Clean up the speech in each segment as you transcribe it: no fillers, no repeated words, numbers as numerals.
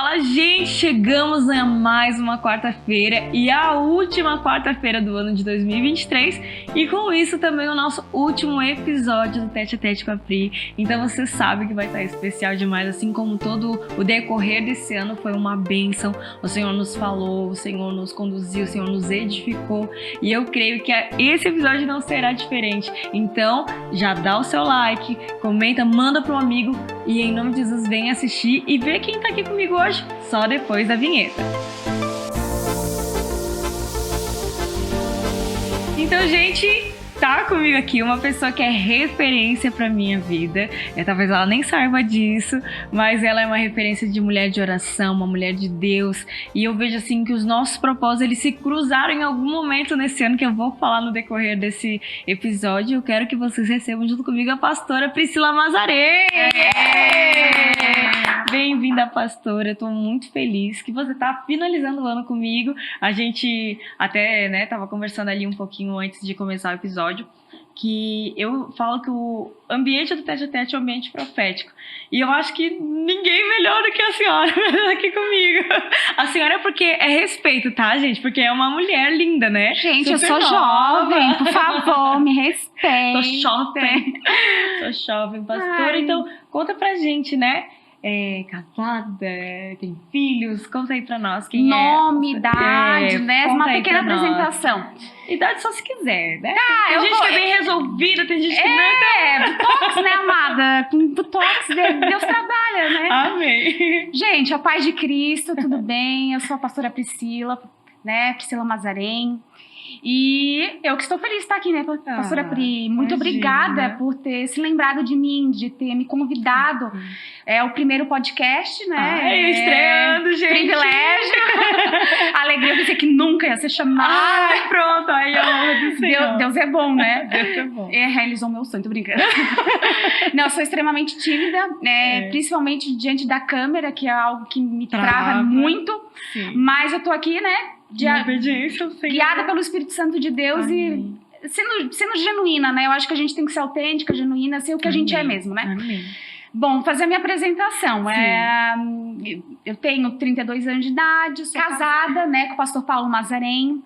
Fala, gente, chegamos a mais uma quarta-feira e a última quarta-feira do ano de 2023 e com isso também o nosso último episódio do Tete a Tete com a Pri. Então você sabe que vai estar especial demais, assim como todo o decorrer desse ano foi uma bênção. O Senhor nos falou, o Senhor nos conduziu, o Senhor nos edificou e eu creio que esse episódio não será diferente. Então já dá o seu like, comenta, manda pro amigo e em nome de Jesus vem assistir e ver quem tá aqui comigo hoje, só depois da vinheta. Então, gente, tá comigo aqui uma pessoa que é referência pra minha vida. Talvez ela nem saiba disso, mas ela é uma referência de mulher de oração, uma mulher de Deus. E eu vejo assim que os nossos propósitos eles se cruzaram em algum momento nesse ano que eu vou falar no decorrer desse episódio. Eu quero que vocês recebam junto comigo a pastora Priscila Mazarém. Bem-vinda, pastora. Eu tô muito feliz que você tá finalizando o ano comigo. A gente até, tava conversando ali um pouquinho antes de começar o episódio, que eu falo que o ambiente do Tete a Tete é um ambiente profético. E eu acho que ninguém melhor do que a senhora aqui comigo. A senhora porque é respeito, tá, gente? Porque é uma mulher linda, né? Gente, super eu sou nova. jovem, por favor, me respeite. Tô jovem, pastora. Ai. Então, conta pra gente, né? Casada, tem filhos, conta aí pra nós quem Nome, é. idade, né? Conta Uma aí pequena pra nós. apresentação. Idade só se quiser, né? Tá, tem eu gente vou- que é bem resolvida, tem gente que não é. Botox, né, amada? Com Botox, Deus trabalha, né? Amém. Gente, a paz de Cristo, tudo bem? Eu sou a pastora Priscila, né? Priscila Mazarém. E eu que estou feliz de estar aqui, né, pastora Pri? Muito imagina. obrigada por ter se lembrado de mim, de ter me convidado. É o primeiro podcast, né? Estreando, gente. Privilégio. Alegria, eu pensei que nunca ia ser chamada. Ai, pronto, aí a honra do Senhor. Deus é bom, né? Deus é bom. Realizou meu sonho, tô brincando. Não, eu sou extremamente tímida, principalmente diante da câmera, que é algo que me trava muito. Sim. Mas eu tô aqui, né? De obediência ao Senhor. Guiada pelo Espírito Santo de Deus. Amém. E sendo genuína, né? Eu acho que a gente tem que ser autêntica, genuína, ser o que a gente é mesmo, né? Amém. Bom, fazer a minha apresentação. Eu tenho 32 anos de idade, sou casada, né, com o pastor Paulo Mazarém.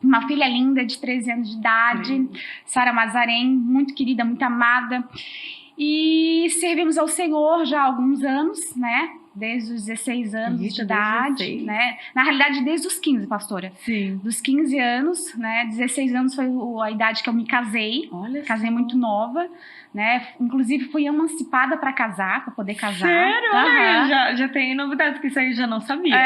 Uma filha linda de 13 anos de idade, Sara Mazarém, muito querida, muito amada. E servimos ao Senhor já há alguns anos, né? Desde os 16 anos de idade, 16. né? Na realidade, desde os 15, pastora. Sim. Dos 15 anos, né? 16 anos foi a idade que eu me casei. Olha Casei só. muito nova, né? Inclusive, fui emancipada para casar, para poder casar. Sério? Aham. Olha, já tem novidades que isso aí eu já não sabia.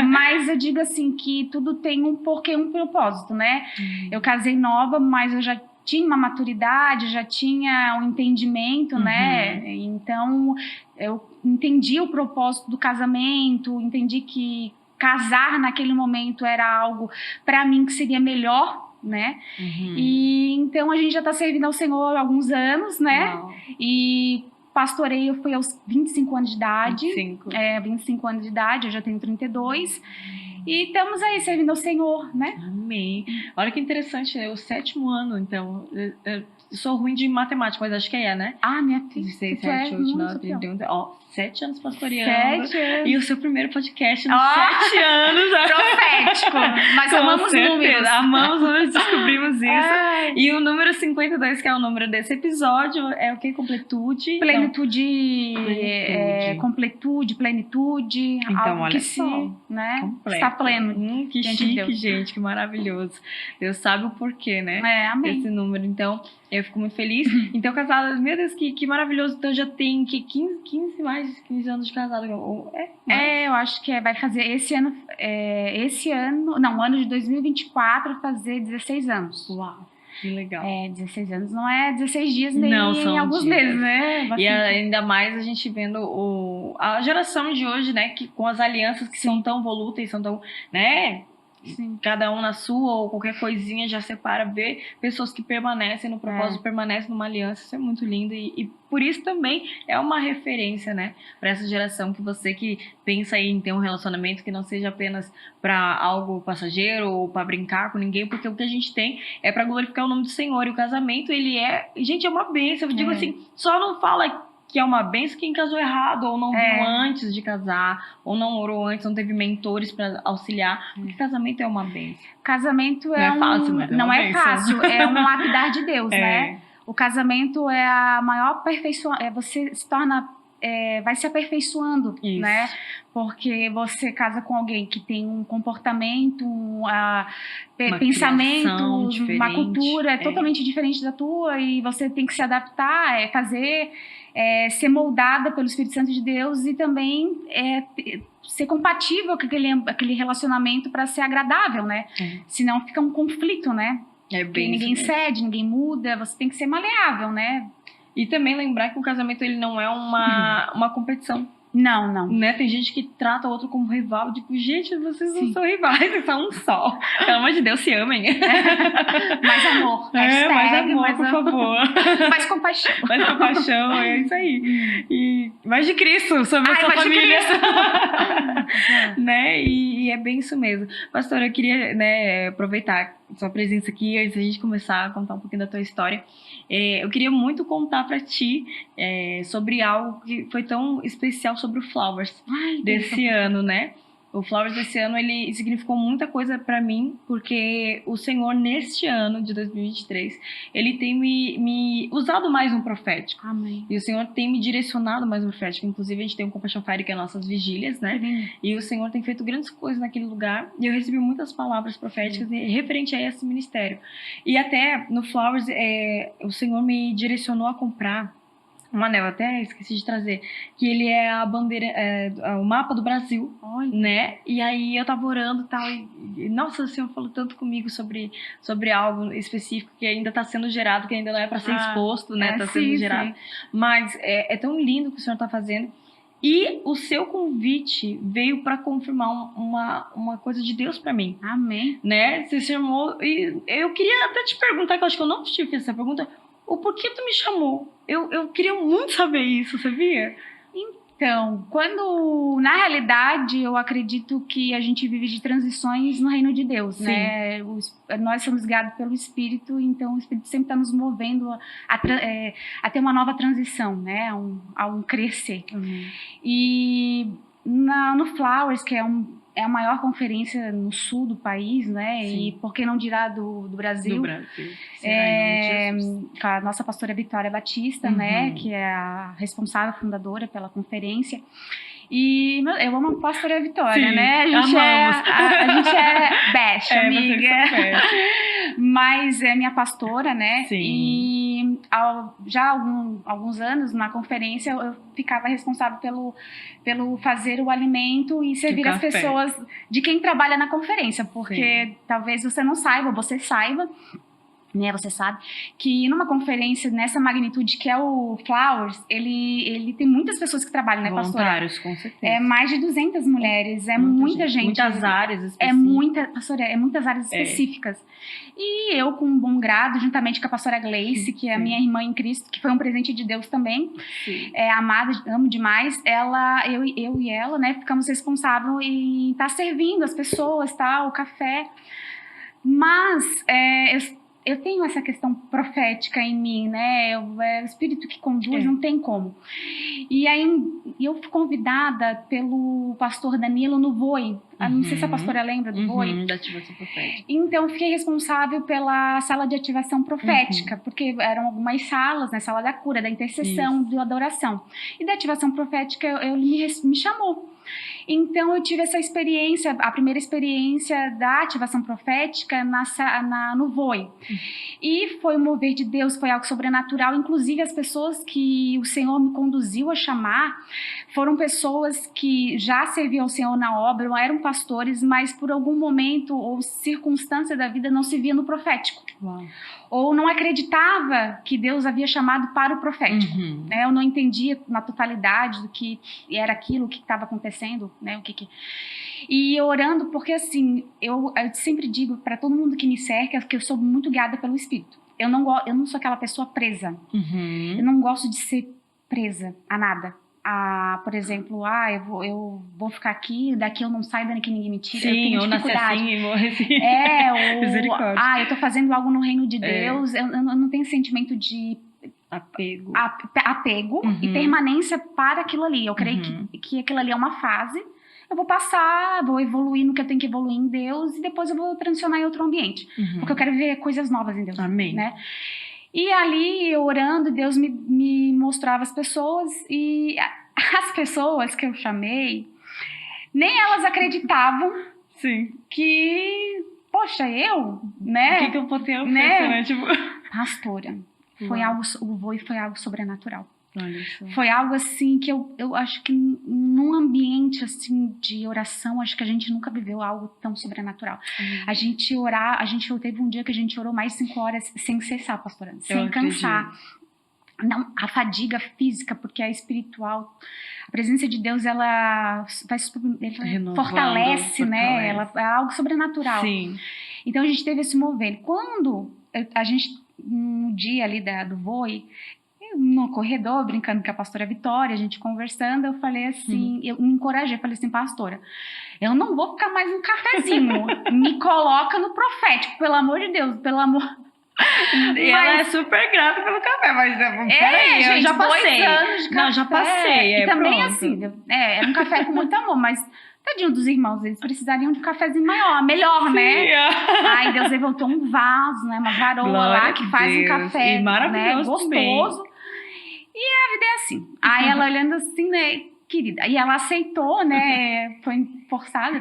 Mas eu digo assim que tudo tem um porquê, um propósito, né? Eu casei nova, mas eu já tinha uma maturidade, já tinha um entendimento, né? Então, eu entendi o propósito do casamento, entendi que casar naquele momento era algo para mim que seria melhor, né? E então a gente já está servindo ao Senhor há alguns anos, né? Uau. E pastorei, eu fui aos 25 anos de idade. 25. 25 anos de idade, eu já tenho 32. E estamos aí servindo ao Senhor, né? Amém. Olha que interessante, né? O 7º ano, então. Eu sou ruim de matemática, mas acho que né? Ah, minha filha. 16, tu é 7, 8, muito 9, campeão. 31. Ó, 7 anos pastoreando. 7 anos. E o seu primeiro podcast nos Ó, 7 anos. Profético. Mas Com amamos certeza. números. Amamos números, descobrimos isso. Ai. E o número 52, que é o número desse episódio, é o que? Completude? Plenitude, Plenitude. completude, plenitude. Então, algo olha que só. né, Completo. está pleno. Que diante de chique, Deus. gente, que maravilhoso. Deus sabe o porquê, né? Amém. Esse número, então, eu fico muito feliz. Então, casada, meu Deus, que maravilhoso. Então, já tem que 15 anos de casada. Eu acho que vai fazer esse ano, o ano de 2024 fazer 16 anos. Uau, que legal. 16 anos não é 16 dias nem Não, são alguns dias. meses, né? E Bastante. ainda mais a gente vendo a geração de hoje, né? Que com as alianças que são tão volúteis, são tão, né? Sim. Cada um na sua ou qualquer coisinha já separa, ver pessoas que permanecem no propósito, permanecem numa aliança, isso é muito lindo e por isso também é uma referência, né, para essa geração, que você que pensa em ter um relacionamento que não seja apenas para algo passageiro ou para brincar com ninguém, porque o que a gente tem é para glorificar o nome do Senhor, e o casamento, ele gente, é uma bênção, eu digo assim, só não fala que é uma bênção, quem casou errado, ou não viu antes de casar, ou não orou antes, não teve mentores para auxiliar, porque casamento é uma bênção. Casamento Não é fácil, mas é não uma é bênção. fácil, é um lapidar de Deus, né? O casamento é a maior perfeição, você se torna, vai se aperfeiçoando, Isso. né? Porque você casa com alguém que tem um comportamento, pensamentos, uma cultura totalmente diferente da tua, e você tem que se adaptar, ser moldada pelo Espírito Santo de Deus e também ser compatível com aquele relacionamento para ser agradável, né? Senão fica um conflito, né? Porque ninguém cede, ninguém muda, você tem que ser maleável, né? E também lembrar que o casamento ele não é uma competição. Não. Né? Tem gente que trata o outro como rival. Tipo, gente, vocês não são rivais, vocês são um só. Pelo amor de Deus, se amem. Mais amor. Mais amor, por favor. Mais compaixão. Mais compaixão, é isso aí. E mais de Cristo sobre a sua família. Né? E é bem isso mesmo. Pastora, eu queria, né, aproveitar sua presença aqui, antes da gente começar a contar um pouquinho da tua história. Eu queria muito contar para ti sobre algo que foi tão especial sobre o Flowers desse ano, né? O Flowers desse ano, ele significou muita coisa para mim, porque o Senhor, neste ano de 2023, ele tem me usado mais no profético. Amém. E o Senhor tem me direcionado mais no profético. Inclusive, a gente tem um Compassion Fire, que é nossas vigílias, né? E o Senhor tem feito grandes coisas naquele lugar. E eu recebi muitas palavras proféticas referente a esse ministério. E até no Flowers, o Senhor me direcionou a comprar um anel, até esqueci de trazer, que ele é a bandeira, o mapa do Brasil, né? E aí eu tava orando e tal, e nossa, o Senhor falou tanto comigo sobre algo específico que ainda tá sendo gerado, que ainda não é para ser exposto, né? Tá sendo gerado. Sim. Mas é tão lindo o que o Senhor tá fazendo. E o seu convite veio para confirmar uma coisa de Deus para mim. Amém. Né? Você chamou, e eu queria até te perguntar, que eu acho que eu não te fiz essa pergunta, o porquê tu me chamou? Eu queria muito saber isso, sabia? Então, na realidade, eu acredito que a gente vive de transições no reino de Deus, Sim. né? Nós somos guiados pelo Espírito, então o Espírito sempre está nos movendo a ter uma nova transição, né? A um crescer. E no Flowers, que é a maior conferência no sul do país, né? Sim. E por que não dirá do Brasil? Do Brasil. Com a nossa pastora Vitória Batista, né? Que é a responsável fundadora pela conferência. E eu amo a pastora Vitória, Sim, né? A gente é best, amiga. Mas é minha pastora, né? Sim. E já há alguns anos, na conferência, eu ficava responsável pelo fazer o alimento e servir as pessoas de quem trabalha na conferência. Porque Sim. talvez você não saiba, você saiba, né, você sabe, que numa conferência nessa magnitude que é o Flowers, ele tem muitas pessoas que trabalham, né, pastora? Voluntários, com certeza. Mais de 200 mulheres, muita gente. Muitas áreas específicas. Pastora, muitas áreas específicas. E eu, com um bom grado, juntamente com a pastora Gleice, que é a minha irmã em Cristo, que foi um presente de Deus também, amada, amo demais, eu e ela, né, ficamos responsáveis em estar servindo as pessoas, o café. Mas eu tenho essa questão profética em mim, né? O Espírito que conduz, não tem como. E aí eu fui convidada pelo pastor Danilo no VOI. Não sei se a pastora lembra do VOI. Da ativação profética. Então, eu fiquei responsável pela sala de ativação profética, porque eram algumas salas, né? Sala da cura, da intercessão, da adoração. E da ativação profética, ele me chamou. Então, eu tive essa experiência, a primeira experiência da ativação profética no VOI. E foi um mover de Deus, foi algo sobrenatural. Inclusive, as pessoas que o Senhor me conduziu a chamar foram pessoas que já serviam ao Senhor na obra, ou eram pastores, mas por algum momento ou circunstância da vida não se via no profético. Uau. Ou não acreditava que Deus havia chamado para o profético. Né? Eu não entendia na totalidade do que era aquilo, o que estava acontecendo, né? E orando, porque assim, eu sempre digo para todo mundo que me cerca que eu sou muito guiada pelo Espírito. Eu não sou aquela pessoa presa. Eu não gosto de ser presa a nada. Por exemplo, eu vou ficar aqui, daqui eu não saio, daqui ninguém me tira. Sim, eu tenho dificuldade. Assim e morrer assim. Eu tô fazendo algo no reino de Deus, eu não tenho sentimento de apego e permanência para aquilo ali. Eu creio que aquilo ali é uma fase. Eu vou passar, vou evoluir no que eu tenho que evoluir em Deus e depois eu vou transicionar em outro ambiente. Porque eu quero ver coisas novas em Deus. Amém. Né? E ali, eu orando, Deus me mostrava as pessoas e as pessoas que eu chamei, nem elas acreditavam que, poxa, eu, né? O que eu botei a né? Tipo... Pastora, foi algo sobrenatural. Olha só. Foi algo assim que eu acho que num ambiente assim de oração, acho que a gente nunca viveu algo tão sobrenatural. A gente teve um dia que a gente orou mais de 5 horas sem cessar, pastora, sem cansar. Não, a fadiga física, porque a espiritual, a presença de Deus, ela fortalece, né? Ela é algo sobrenatural. Sim. Então a gente teve esse mover. Quando a gente, no dia ali do VOI, no corredor, brincando com a pastora Vitória, a gente conversando, eu falei assim, eu me encorajei, falei assim, pastora, eu não vou ficar mais no cafezinho, me coloca no profético, pelo amor de Deus, pelo amor... Ela é super grata pelo café, mas peraí, gente, eu já passei. 2 anos de café. Não, já passei, E também pronto. assim, era um café com muito amor, mas tadinho dos irmãos, eles precisariam de um cafezinho melhor, né? Aí Deus levantou um vaso, né? Uma varoa lá que faz um café, né, gostoso. Também. E a vida é assim. Aí ela olhando assim, né, querida. E ela aceitou, né? Foi forçada.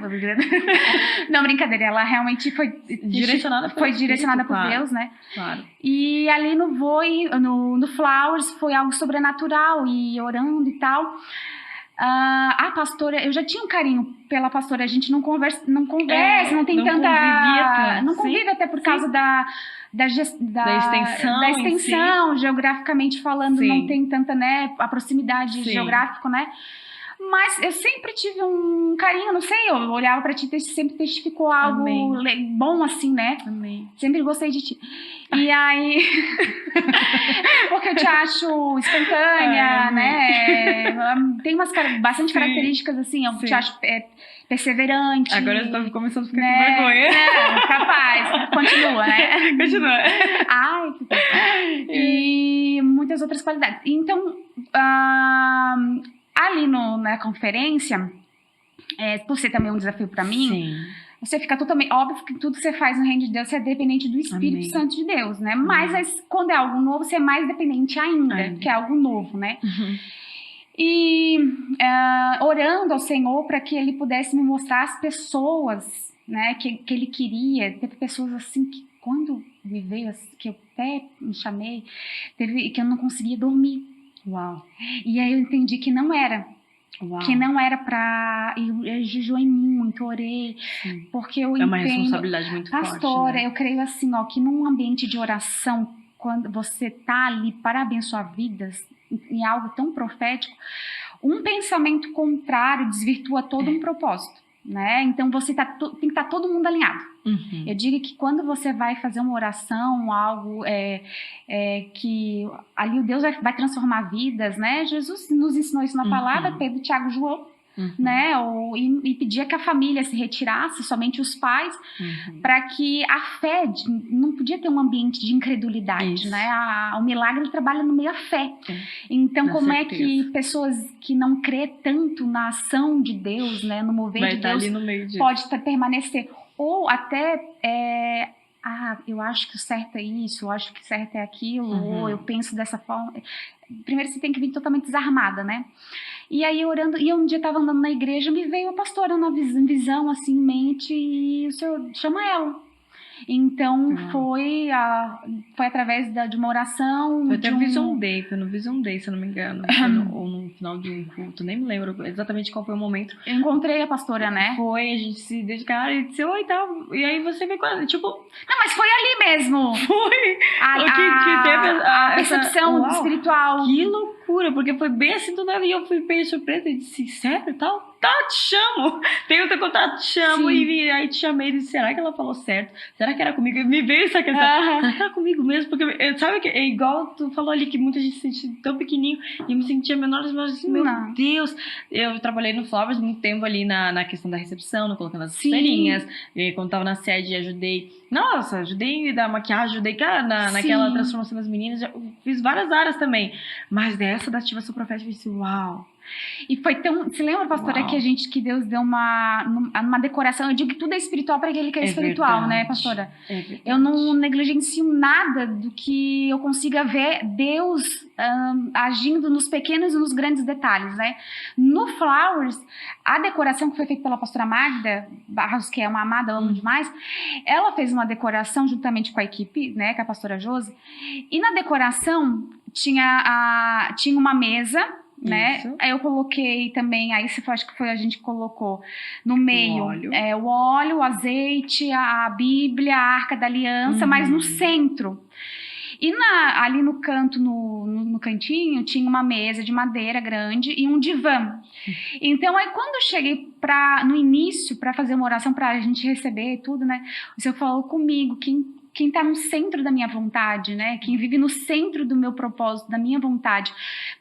Não, brincadeira. Ela realmente foi direcionada por Deus, né? Claro. E ali no VOI, no Flowers, foi algo sobrenatural. E orando e tal. A pastora, eu já tinha um carinho pela pastora. A gente não conversa, não tem tanta... Não convive até por causa da extensão, geograficamente falando, não tem tanta, né, a proximidade geográfica, né? Mas eu sempre tive um carinho, não sei, eu olhava pra ti e sempre testificou algo bom assim, né? Amém. Sempre gostei de ti. E aí... porque eu te acho espontânea, né? Tem bastante características assim, eu te acho perseverante. Agora eu tô começando a ficar com vergonha. Capaz, continua, né? Continua. Ai, que bom. E muitas outras qualidades. Então, ali na conferência, por ser também um desafio para mim, você fica totalmente... Óbvio que tudo que você faz no reino de Deus, você é dependente do Espírito Santo de Deus, né? Mas quando é algo novo, você é mais dependente ainda, que é algo novo, né? E orando ao Senhor para que Ele pudesse me mostrar as pessoas, né, que Ele queria. Teve pessoas assim que quando me veio, que eu até me chamei, que eu não conseguia dormir. Uau. E aí eu entendi que não era. Uau. Que não era pra... Eu jejuei muito, orei, porque eu entendo... É uma responsabilidade muito forte, pastora, né? eu creio assim, ó, que num ambiente de oração, quando você tá ali para abençoar vidas, em algo tão profético, um pensamento contrário desvirtua todo um propósito, né? Então você tem que estar todo mundo alinhado. Eu digo que quando você vai fazer uma oração, algo que ali o Deus vai transformar vidas, né? Jesus nos ensinou isso na palavra, Pedro, Tiago, João, né? E pedia que a família se retirasse, somente os pais, para que a fé não podia ter um ambiente de incredulidade, né? O milagre trabalha no meio da fé. Então, como é que pessoas que não crê tanto na ação de Deus, né? No mover de Deus, ali no meio disso. Pode permanecer? Ou até eu acho que o certo é isso, eu acho que o certo é aquilo, ou eu penso dessa forma. Primeiro você tem que vir totalmente desarmada, né? E aí orando, e um dia eu tava andando na igreja, me veio a pastora na visão, assim, em mente, e o Senhor chama ela. Então foi através de uma oração. Foi até Vision Day, foi no Vision Day, se eu não me engano. Ou no final de um culto, nem me lembro exatamente qual foi o momento. Eu encontrei a pastora, né? Foi, a gente se dedicaram e disse, oi e tal. E aí você veio com ela, tipo... Não, mas foi ali mesmo. Foi! Que teve a percepção espiritual. Que loucura! loucura, porque foi bem assim do nada, e eu fui bem surpresa e disse, sério, tal? Tá, te chamo, tenho teu contato, te chamo, e aí te chamei e disse, será que ela falou certo? Será que era comigo? E me veio essa questão, será que era comigo mesmo? Porque, sabe, que é igual tu falou ali, que muita gente se sentia tão pequenininho, e eu me sentia menor, mas meu Deus, eu trabalhei no Flowers muito tempo ali na questão da recepção, colocando as pulseirinhas, e quando tava na sede, ajudei da maquiagem, ajudei naquela transformação das meninas, fiz várias áreas também, mas dessa da ativação profética, eu disse, uau. E foi tão... Você lembra, pastora, que Deus deu uma decoração? Eu digo que tudo é espiritual para aquele que é espiritual, verdade, né, pastora? Eu não negligencio nada do que eu consiga ver Deus agindo nos pequenos e nos grandes detalhes, né? No Flowers, a decoração que foi feita pela pastora Magda Barros, que é uma amada, eu amo demais, ela fez uma decoração juntamente com a equipe, né, com a pastora Josi, e na decoração tinha uma mesa, né? Isso. Aí eu coloquei também, aí acho que foi a gente que colocou no meio o óleo, o azeite, a Bíblia, a Arca da Aliança, mas no centro. E ali no canto, no cantinho, tinha uma mesa de madeira grande e um divã. Então, aí quando eu cheguei no início para fazer uma oração para a gente receber tudo, né? O Senhor falou comigo, quem está no centro da minha vontade, né? Quem vive no centro do meu propósito, da minha vontade,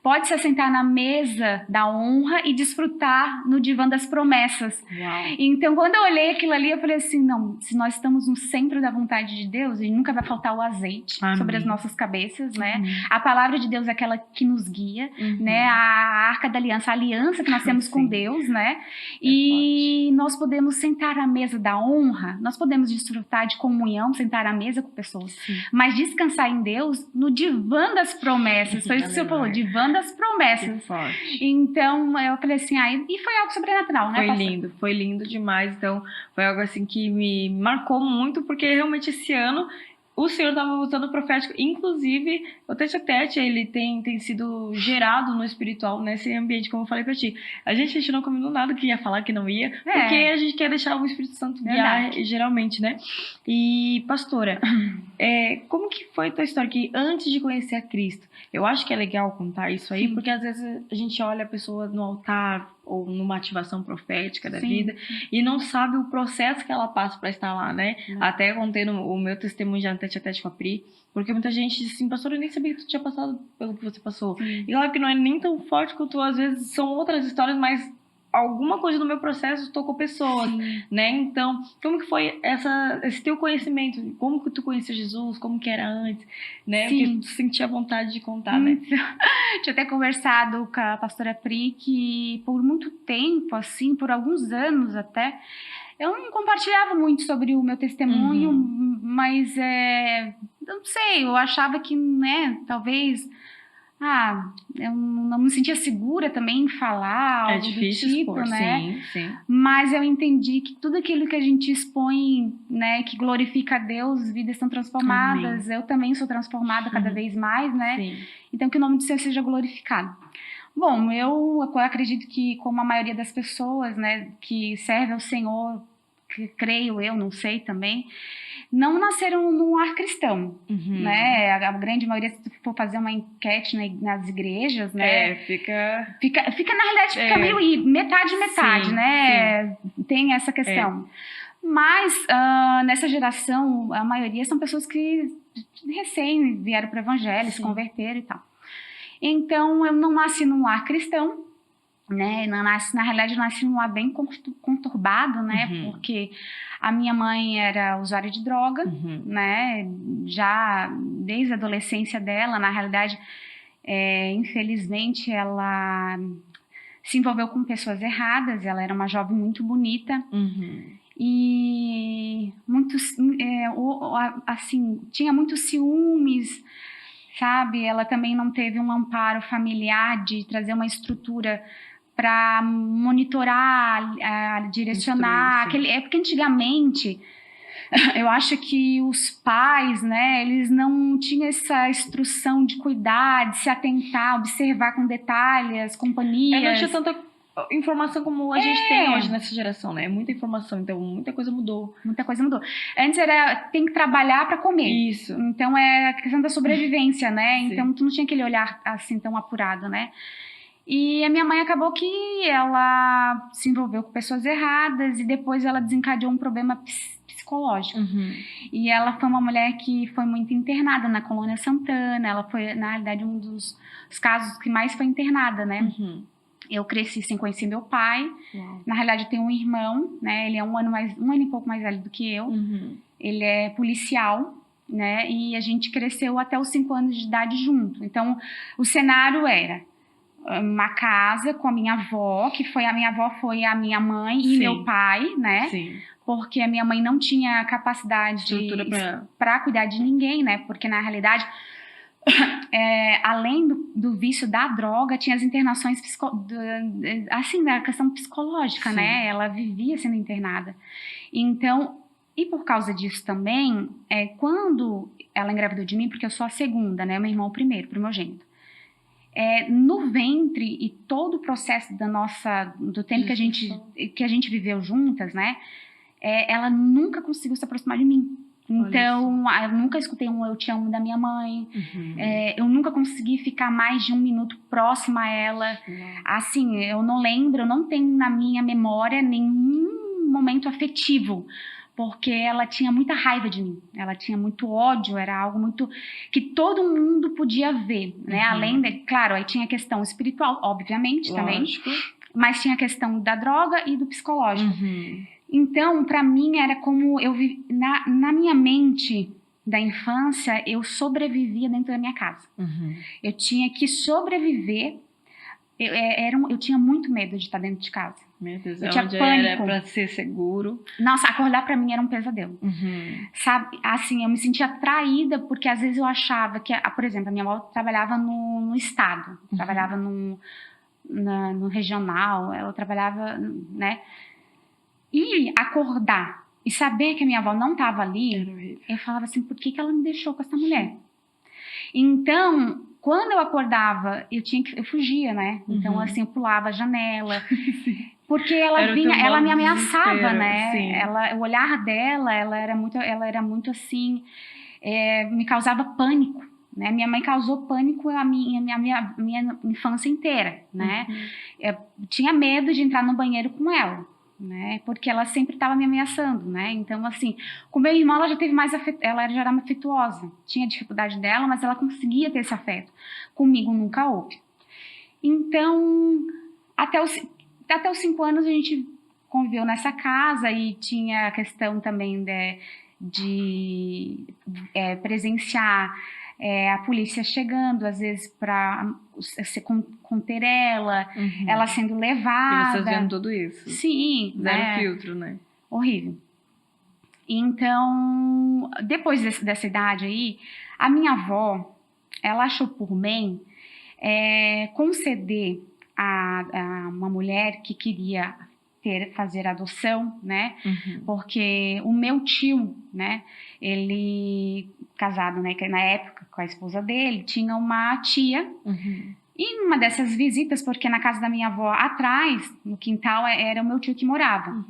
pode se assentar na mesa da honra e desfrutar no divã das promessas. Uau. Então, quando eu olhei aquilo ali, eu falei assim, não, se nós estamos no centro da vontade de Deus, e nunca vai faltar o azeite sobre as nossas cabeças, né? A palavra de Deus é aquela que nos guia, né? A Arca da Aliança, a aliança que nós temos com Deus, né? E nós podemos sentar à mesa da honra, nós podemos desfrutar de comunhão, sentar à mesa com pessoas, mas descansar em Deus no divã das promessas. Foi isso que o Senhor falou, divã das promessas. Então eu falei assim, e foi algo sobrenatural, né? Foi lindo demais. Então foi algo assim que me marcou muito, porque realmente esse ano o Senhor estava usando o profético, inclusive o tete-a-tete, ele tem sido gerado no espiritual, nesse ambiente, como eu falei pra ti. A gente não combinou nada que ia falar que não ia, porque a gente quer deixar o Espírito Santo guiar, geralmente, né? E, pastora, como que foi a tua história? Que antes de conhecer a Cristo, eu acho que é legal contar isso aí, porque às vezes a gente olha a pessoa no altar, ou numa ativação profética da vida, e não sabe o processo que ela passa para estar lá, né? Até contei o meu testemunho já no tete-a-tete com a Pri, porque muita gente disse assim, pastor, eu nem sabia que tu tinha passado pelo que você passou. E claro que não é nem tão forte quanto às vezes são outras histórias, mas alguma coisa no meu processo tocou pessoas, né? Então, como que foi esse teu conhecimento? Como que tu conhecia Jesus? Como que era antes? Né? Porque tu sentia vontade de contar, né? Tinha até conversado com a pastora Pri que por muito tempo, assim, por alguns anos até, eu não compartilhava muito sobre o meu testemunho, mas eu não sei, eu achava que, né, talvez... eu não me sentia segura também em falar algo difícil do tipo, expor, né? Sim. Mas eu entendi que tudo aquilo que a gente expõe, né, que glorifica a Deus, vidas são transformadas. Amém. Eu também sou transformada cada vez mais, né? Sim. Então que o nome do Senhor seja glorificado. Bom, eu acredito que, como a maioria das pessoas, né, que serve ao Senhor, que creio eu, não sei também, não nasceram num lar cristão, né? A grande maioria, se tu for fazer uma enquete nas igrejas, né? Fica na realidade, fica meio metade, sim, né? Sim. Tem essa questão. Mas, nessa geração, a maioria são pessoas que recém vieram para o evangelho, se converteram e tal. Então, eu não nasci num lar cristão, né? Na realidade, eu nasci num lar bem conturbado, né? Porque a minha mãe era usuária de droga, né? Já desde a adolescência dela, na realidade, infelizmente, ela se envolveu com pessoas erradas. Ela era uma jovem muito bonita e assim, tinha muitos ciúmes, sabe? Ela também não teve um amparo familiar de trazer uma estrutura para monitorar, direcionar. Porque antigamente, eu acho que os pais, né, eles não tinham essa instrução de cuidar, de se atentar, observar com detalhe as companhias. Não tinha tanta informação como a gente tem hoje nessa geração, né? Muita informação, então muita coisa mudou. Muita coisa mudou. Antes era, tem que trabalhar para comer. Isso. Então é a questão da sobrevivência, né? Sim. Então tu não tinha aquele olhar assim tão apurado, né? E a minha mãe acabou que ela se envolveu com pessoas erradas e depois ela desencadeou um problema psicológico. E ela foi uma mulher que foi muito internada na Colônia Santana. Ela foi, na realidade, um dos casos que mais foi internada, né? Eu cresci sem conhecer meu pai. Uau. Na realidade, eu tenho um irmão, né? Ele é um ano e pouco mais velho do que eu. Ele é policial, né? E a gente cresceu até os 5 anos de idade junto. Então, o cenário era uma casa com a minha avó, que foi a minha avó, foi a minha mãe e meu pai, né? Sim. Porque a minha mãe não tinha capacidade para cuidar de ninguém, né? Porque na realidade, além do vício da droga, tinha as internações assim, da questão psicológica, né? Ela vivia sendo internada. Então, e por causa disso também, quando ela engravidou de mim, porque eu sou a segunda, né? Meu irmão o primeiro, primogênito. No ventre e todo o processo do tempo que a gente viveu juntas, né? Ela nunca conseguiu se aproximar de mim. Então, eu nunca escutei um eu te amo da minha mãe. Eu nunca consegui ficar mais de 1 minuto próxima a ela. Assim, eu não lembro, eu não tenho na minha memória nenhum momento afetivo. Porque ela tinha muita raiva de mim, ela tinha muito ódio, era algo muito que todo mundo podia ver, né? Além de, claro, aí tinha a questão espiritual, obviamente, também, mas tinha a questão da droga e do psicológico. Então, para mim, era como eu vi na minha mente da infância, eu sobrevivia dentro da minha casa. Eu tinha que sobreviver. Eu tinha muito medo de estar dentro de casa. Meu Deus, eu tinha onde pânico. Era pra ser seguro. Nossa, acordar pra mim era um pesadelo. Sabe, assim, eu me sentia atraída porque às vezes eu achava que, por exemplo, a minha avó trabalhava no estado, trabalhava no regional, ela trabalhava, né? E acordar e saber que a minha avó não estava ali, eu falava assim, por que ela me deixou com essa mulher? Então, quando eu acordava, eu fugia, né? Então, assim, eu pulava a janela. Porque ela vinha, ela me ameaçava, né? O olhar dela, ela era muito assim, me causava pânico, né? Minha mãe causou pânico a minha infância inteira, né? Eu tinha medo de entrar no banheiro com ela, né? Porque ela sempre estava me ameaçando, né? Então, assim, com meu irmão ela já teve mais ela já era afetuosa, tinha dificuldade dela, mas ela conseguia ter esse afeto. Comigo nunca houve. Então, até os 5 anos a gente conviveu nessa casa e tinha a questão também de presenciar a polícia chegando, às vezes para conter ela sendo levada. E vocês vendo tudo isso? Sim. Zero filtro, né? Horrível. Então, depois dessa idade aí, a minha avó, ela achou por bem conceder a uma mulher que queria fazer adoção, né? Porque o meu tio, né? Ele casado, né? Na época com a esposa dele, tinha uma tia. E numa dessas visitas, porque na casa da minha avó atrás, no quintal, era o meu tio que morava.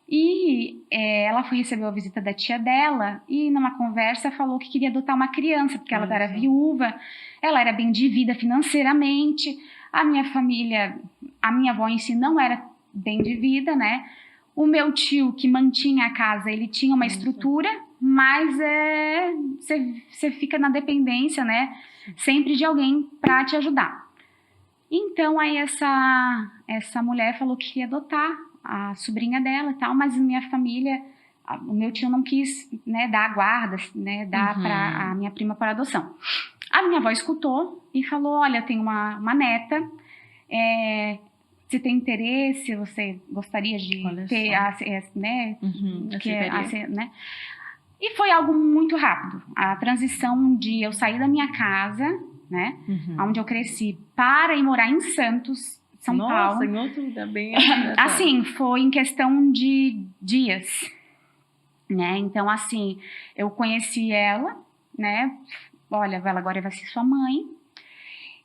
E ela foi receber a visita da tia dela e numa conversa falou que queria adotar uma criança, porque ela era viúva, ela era bem de vida financeiramente. A minha família, a minha avó em si não era bem de vida, né? O meu tio que mantinha a casa, ele tinha uma estrutura, mas você fica na dependência, né? Sempre de alguém para te ajudar. Então aí essa mulher falou que queria adotar a sobrinha dela e tal, mas minha família, o meu tio não quis, né, dar a guarda, né, dar para a minha prima para adoção. A minha avó escutou e falou, olha, tem uma neta, você tem interesse, você gostaria de ter, né, né? E foi algo muito rápido. A transição de eu sair da minha casa, né, onde eu cresci, para ir morar em Santos, São Paulo. Nossa, em outro lugar bem... Assim, foi em questão de dias, né? Então, assim, eu conheci ela, né? Olha, ela agora vai ser sua mãe.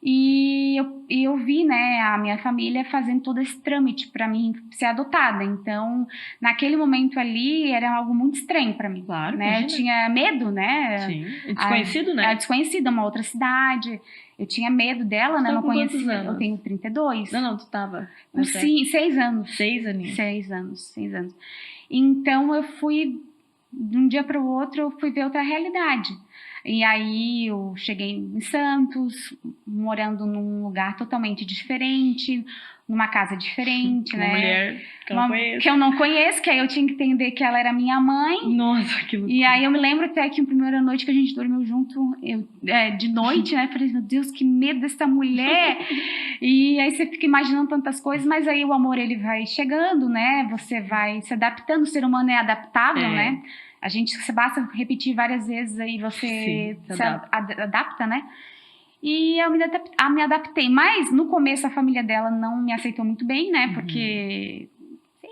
E eu vi, né, a minha família fazendo todo esse trâmite para mim ser adotada. Então, naquele momento ali, era algo muito estranho para mim. Claro, né? Eu imagina. tinha medo, né? Sim. É desconhecido, né? É desconhecido, uma outra cidade. Eu tinha medo dela, Você né? tava Não com quantos conhecia. anos? Eu tenho 32. Não, tu tava. Com 6 anos. 6 aninhos. 6 anos, 6 anos. Então, eu fui, de um dia para o outro, eu fui ver outra realidade. E aí eu cheguei em Santos, morando num lugar totalmente diferente, numa casa diferente, Uma né? mulher que eu não conheço. Que eu não conheço, que aí eu tinha que entender que ela era minha mãe. Nossa, que loucura. E aí eu me lembro até que a primeira noite que a gente dormiu junto, de noite, né? Falei, meu Deus, que medo dessa mulher. E aí você fica imaginando tantas coisas, mas aí o amor, ele vai chegando, né? Você vai se adaptando, o ser humano é adaptável, né? A gente, você basta repetir várias vezes aí você se adapta, né? E eu me adaptei. Mas no começo a família dela não me aceitou muito bem, né? Porque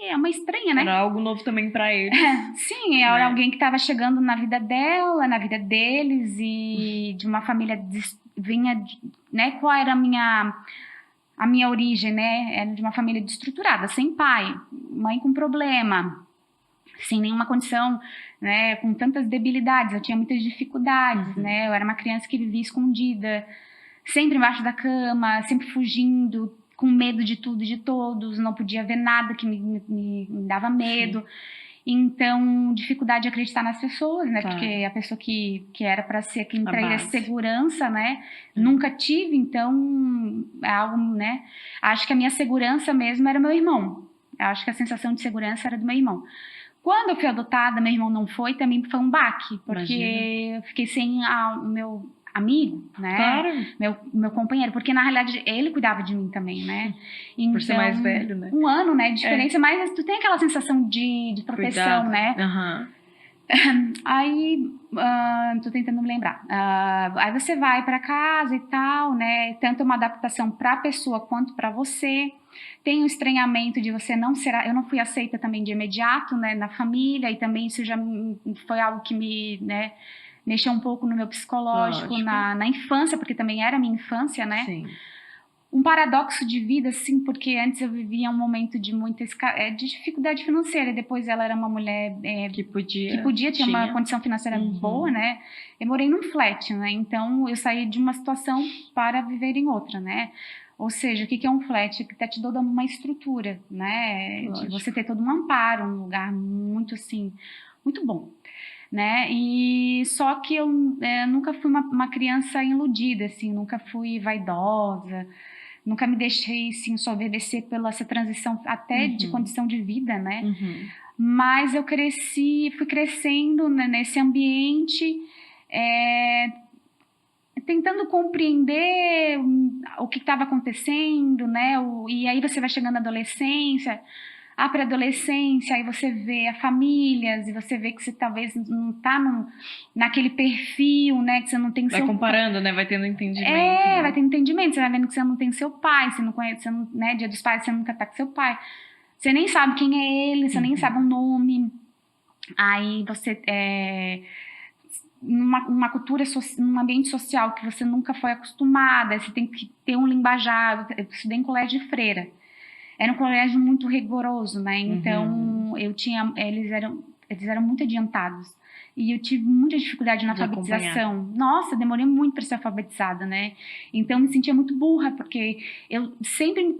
é uma estranha, né? Era algo novo também pra eles. Sim, era alguém que estava chegando na vida dela, na vida deles, e de uma família vinha, né? Qual era a minha origem, né? Era de uma família desestruturada, sem pai, mãe com problema, sem nenhuma condição, né? Com tantas debilidades, eu tinha muitas dificuldades, né? Eu era uma criança que vivia escondida, sempre embaixo da cama, sempre fugindo, com medo de tudo e de todos, não podia ver nada que me dava medo. Então, dificuldade de acreditar nas pessoas, né? Claro. Porque a pessoa que era para ser quem traria segurança, né? Nunca tive, então é algo, né? Acho que a minha segurança mesmo era meu irmão. Acho que a sensação de segurança era do meu irmão. Quando eu fui adotada, meu irmão não foi, também foi um baque, porque eu fiquei sem o meu amigo, né? Claro. Meu companheiro, porque na realidade ele cuidava de mim também, né? Então, por ser mais velho, né? Um ano, né, de diferença, mas tu tem aquela sensação de proteção, né? Aí, tô tentando me lembrar. Aí você vai para casa e tal, né? Tanto uma adaptação para a pessoa quanto para você. Tem um estranhamento de você não ser... Eu não fui aceita também de imediato, né, na família, e também isso já foi algo que me, né, mexeu um pouco no meu psicológico, na infância, porque também era minha infância, né? Sim. Um paradoxo de vida, assim, porque antes eu vivia um momento de muita de dificuldade financeira, e depois ela era uma mulher que podia tinha uma condição financeira boa, né? Eu morei num flat, né? Então eu saí de uma situação para viver em outra, né? Ou seja, o que é um flat? Que te dando uma estrutura, né? De você ter todo um amparo, um lugar muito, assim, muito bom, né? E só que eu nunca fui uma criança iludida, assim, nunca fui vaidosa, nunca me deixei, assim, sobrevescer pela essa transição até de condição de vida, né? Mas eu fui crescendo, né, nesse ambiente, tentando compreender o que estava acontecendo, né? E aí você vai chegando na adolescência, a pré-adolescência, aí você vê famílias, e você vê que você talvez não está naquele perfil, né? Que você não tem vai comparando, né? Vai tendo entendimento. Né? Vai tendo entendimento. Você vai vendo que você não tem seu pai, você não conhece, você não, né? Dia dos Pais, você nunca tá com seu pai. Você nem sabe quem é ele, você nem sabe o nome. Aí você... numa cultura, num ambiente social que você nunca foi acostumada, você tem que ter um linguajar. Eu estudei em colégio de freira. Era um colégio muito rigoroso, né? Então, eles eram muito adiantados. E eu tive muita dificuldade na alfabetização. Nossa, demorei muito para ser alfabetizada, né? Então, eu me sentia muito burra, porque eu sempre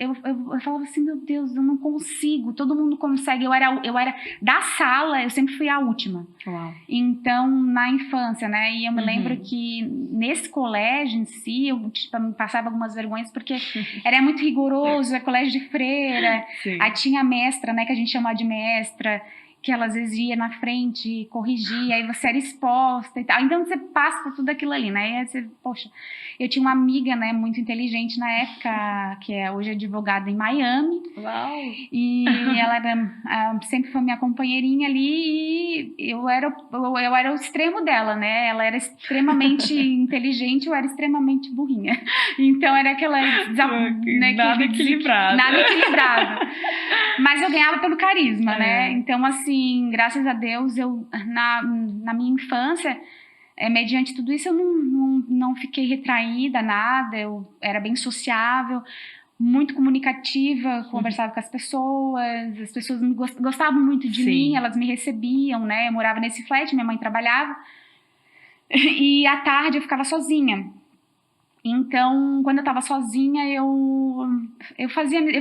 eu falava assim, meu Deus, eu não consigo, todo mundo consegue. Eu era da sala, eu sempre fui a última. Uau. Então, na infância, né? E eu me lembro que nesse colégio em si, eu passava algumas vergonhas, porque era muito rigoroso, é colégio de freira. Sim. Aí tinha a mestra, né? Que a gente chamava de mestra, que ela às vezes ia na frente, corrigia, aí você era exposta e tal. Então você passa por tudo aquilo ali, né? E aí você, poxa, eu tinha uma amiga, né, muito inteligente na época, que hoje é advogada em Miami. Uau! E ela sempre foi minha companheirinha ali, e eu era o extremo dela, né? Ela era extremamente inteligente, eu era extremamente burrinha. Então era aquela... né, nada equilibrado. Nada equilibrado. Mas eu ganhava pelo carisma, né? Então, assim, graças a Deus, eu na minha infância, mediante tudo isso, eu não fiquei retraída, nada. Eu era bem sociável, muito comunicativa, conversava com as pessoas gostavam muito de mim, elas me recebiam, né? Eu morava nesse flat, minha mãe trabalhava, e à tarde eu ficava sozinha. Então, quando eu estava sozinha, eu